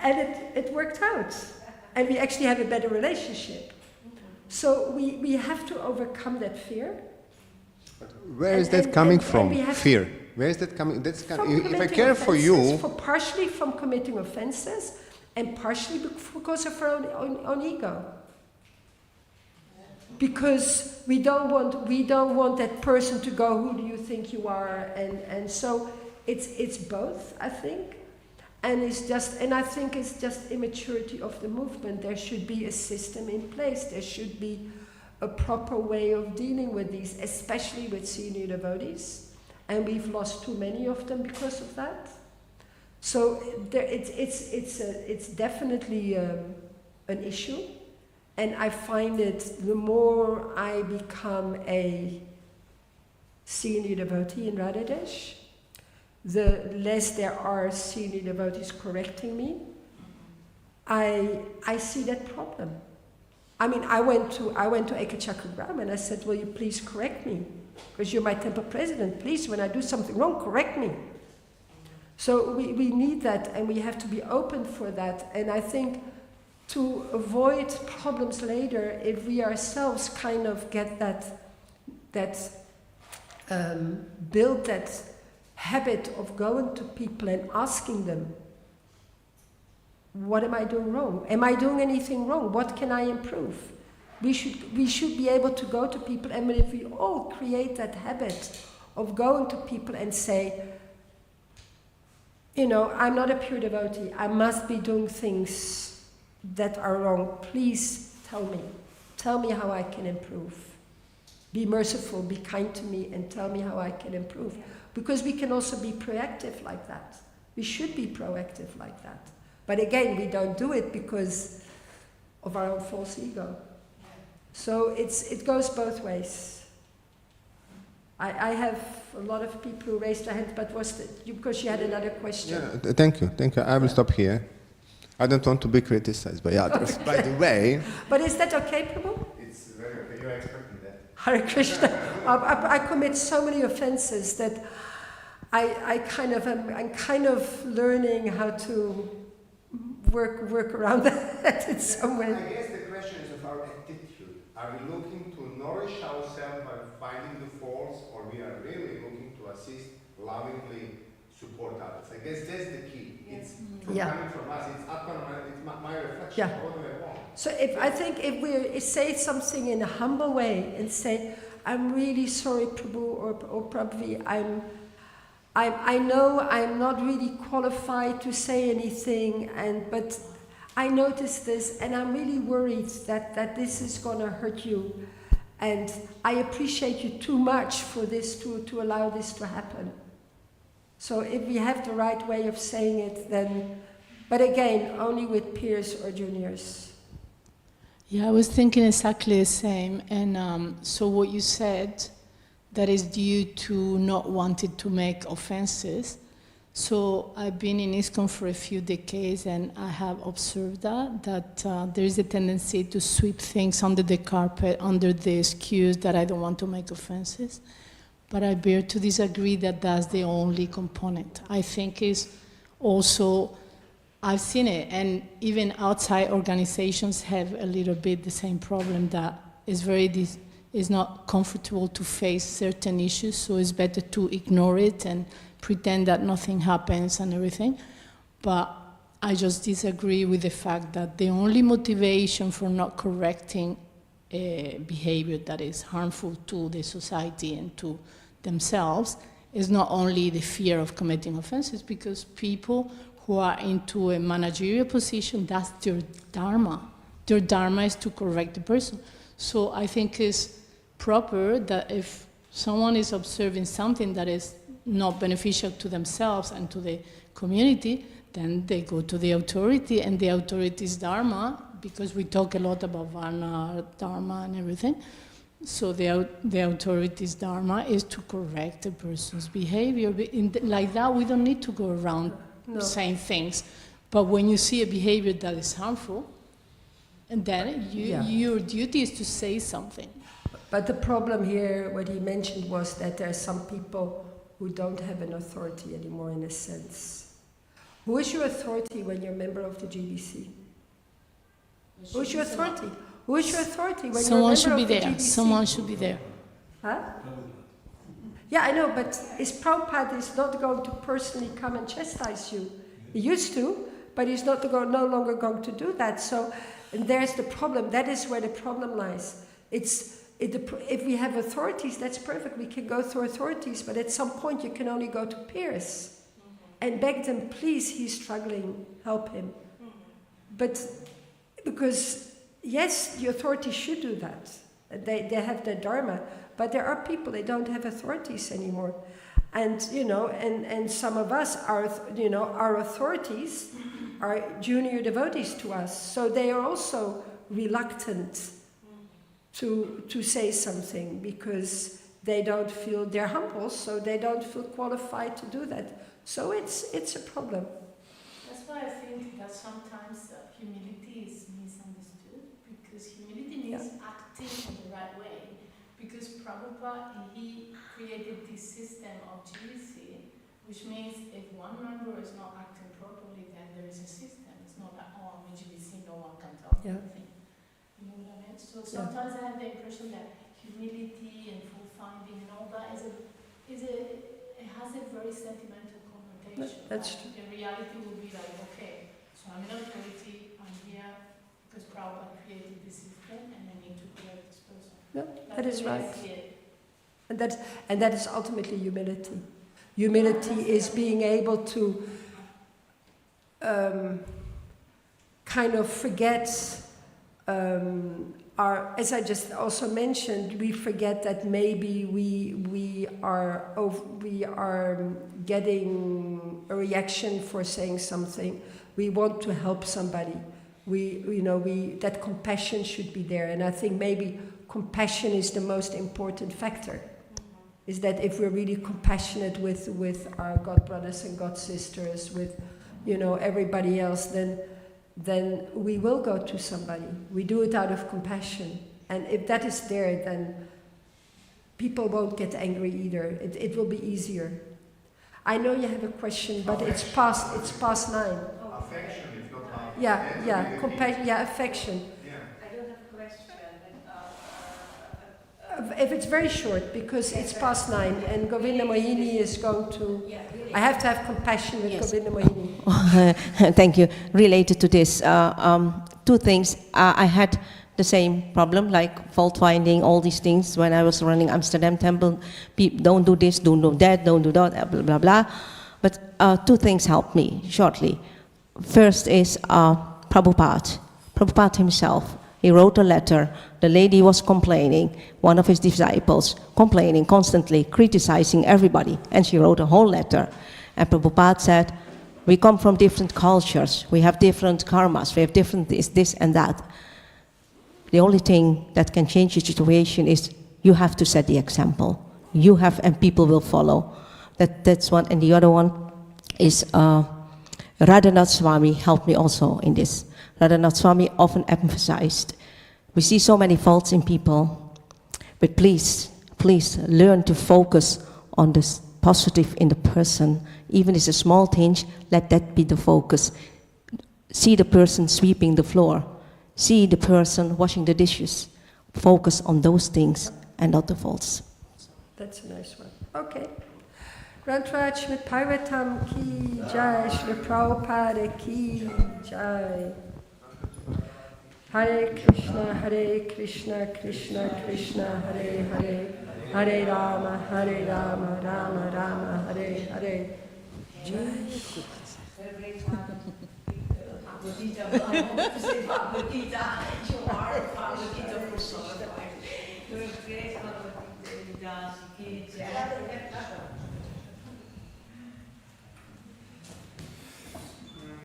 it worked out. And we actually have a better relationship. So we have to overcome that fear. Where is that coming from? Fear. Where is that coming? That's if I care for you. Partially from committing offenses, and partially because of our own ego. Because we don't want that person to go, who do you think you are? And so it's both, I think. And I think it's just immaturity of the movement. There should be a system in place. There should be a proper way of dealing with these, especially with senior devotees. And we've lost too many of them because of that. So it's definitely an issue. And I find it, the more I become a senior devotee in Radhadesh, the less there are senior devotees correcting me. I see that problem. I mean, I went to Ekachakra and I said, will you please correct me? Because you're my temple president. Please, when I do something wrong, correct me. So we need that, and we have to be open for that. And I think to avoid problems later, if we ourselves kind of get build that habit of going to people and asking them, what am I doing wrong? Am I doing anything wrong? What can I improve? We should be able to go to people, and if we all create that habit of going to people and say, I'm not a pure devotee, I must be doing things that are wrong, please tell me. tell me how I can improve. Be merciful, be kind to me, and tell me how I can improve. Because we can also be proactive like that. We should be proactive like that. But again, we don't do it because of our own false ego. So it goes both ways. I have a lot of people who raised their hands, but because you had another question. Yeah, thank you. I will stop here. I don't want to be criticized by others, by the way. But is that okay, Prabhu? It's very okay. You are expecting that. Hare Krishna. I commit so many offenses that I'm kind of learning how to work around that in some way. I guess the question is of our attitude. Are we looking to nourish ourselves by finding the faults, or we are really looking to assist, lovingly support others? I guess that's the key. It's coming from us. It's my reflection. Yeah. What do I want? So if we say something in a humble way and say, I'm really sorry, Prabhu or Prabhuvi, I know I'm not really qualified to say anything, but I noticed this and I'm really worried that this is going to hurt you, and I appreciate you too much for this to allow this to happen. So if we have the right way of saying it, then, but again, only with peers or juniors. Yeah, I was thinking exactly the same. And so what you said, that is due to not wanting to make offenses. So I've been in ISKCON for a few decades, and I have observed that there is a tendency to sweep things under the carpet, under the excuse that I don't want to make offenses. But I bear to disagree that that's the only component. I think is also, I've seen it, and even outside organizations have a little bit the same problem, that it's not comfortable to face certain issues, so it's better to ignore it and pretend that nothing happens and everything. But I just disagree with the fact that the only motivation for not correcting a behavior that is harmful to the society and to themselves is not only the fear of committing offenses, because people who are into a managerial position, that's their dharma. Their dharma is to correct the person. So I think it's proper that if someone is observing something that is not beneficial to themselves and to the community, then they go to the authority, and the authority's dharma, because we talk a lot about varna, dharma and everything, so the authority's dharma is to correct a person's behavior. Like that, we don't need to go around saying things. But when you see a behavior that is harmful, and then your duty is to say something. But the problem here, what he mentioned, was that there are some people who don't have an authority anymore, in a sense. Who is your authority when you're a member of the GBC? Who is your authority? Who is your authority when you're a member of the GBC? Someone should be there. Someone should be there. Huh? Yeah, I know, but his Prabhupada is not going to personally come and chastise you. He used to, but he's no longer going to do that. So, and there's the problem. That is where the problem lies. If we have authorities, that's perfect. We can go through authorities, but at some point you can only go to peers and beg them, please, he's struggling, help him. But because, yes, the authorities should do that. They have their dharma, but there are people, they don't have authorities anymore. And, and some of us are, our authorities are junior devotees to us. So they are also reluctant to say something, because they don't feel, they're humble, so they don't feel qualified to do that. So it's a problem. That's why I think that sometimes humility is misunderstood, because humility means acting in the right way. Because Prabhupada, he created this system of GBC, which means if one member is not acting properly, then there is a system. It's not like, I'm in GBC, no one can tell me anything. You know what I mean? So sometimes I have the impression that humility and fault finding and all that it has a very sentimental connotation. That's true. The reality will be like, okay, so I'm an authority, I'm here because Prabhupada created this system, and I need to correct this person. No, that is right. And that is ultimately humility. Humility is being able to kind of forget as I just also mentioned, we forget that maybe we are getting a reaction for saying something. We want to help somebody. That compassion should be there, and I think maybe compassion is the most important factor. Is that if we're really compassionate with our God brothers and God sisters, with everybody else, then we will go to somebody. We do it out of compassion, and if that is there, then people won't get angry either. It will be easier. I know you have a question, but it's past 9. Affection is not love. Yeah, compassion. Yeah, affection. I don't have a question. If it's very short, because it's past 9, and Govinda Mohini is going to. I have to have compassion with Govinda Mohini. Thank you. Related to this, 2 things. I had the same problem, like fault finding, all these things when I was running Amsterdam Temple. People don't do this, don't do that, don't do that, blah blah blah. But 2 things helped me shortly. First is Prabhupada. Prabhupada himself. He wrote a letter. The lady was complaining, one of his disciples, complaining constantly, criticizing everybody. And she wrote a whole letter. And Prabhupada said, we come from different cultures. We have different karmas. We have different this and that. The only thing that can change the situation is you have to set the example. You have, and people will follow. That's one. And the other one is Radhanath Swami helped me also in this. Radhanath Swami often emphasized, we see so many faults in people, but please learn to focus on the positive in the person. Even if it's a small change, let that be the focus. See the person sweeping the floor. See the person washing the dishes. Focus on those things and not the faults. That's a nice one. Okay. Grantraj mit Parvatam ki jai, Shri Prabhupada ki jai. Hare Krishna, Krishna Krishna, Hare Hare, Hare Rama, Rama Rama, Hare Hare. Jai.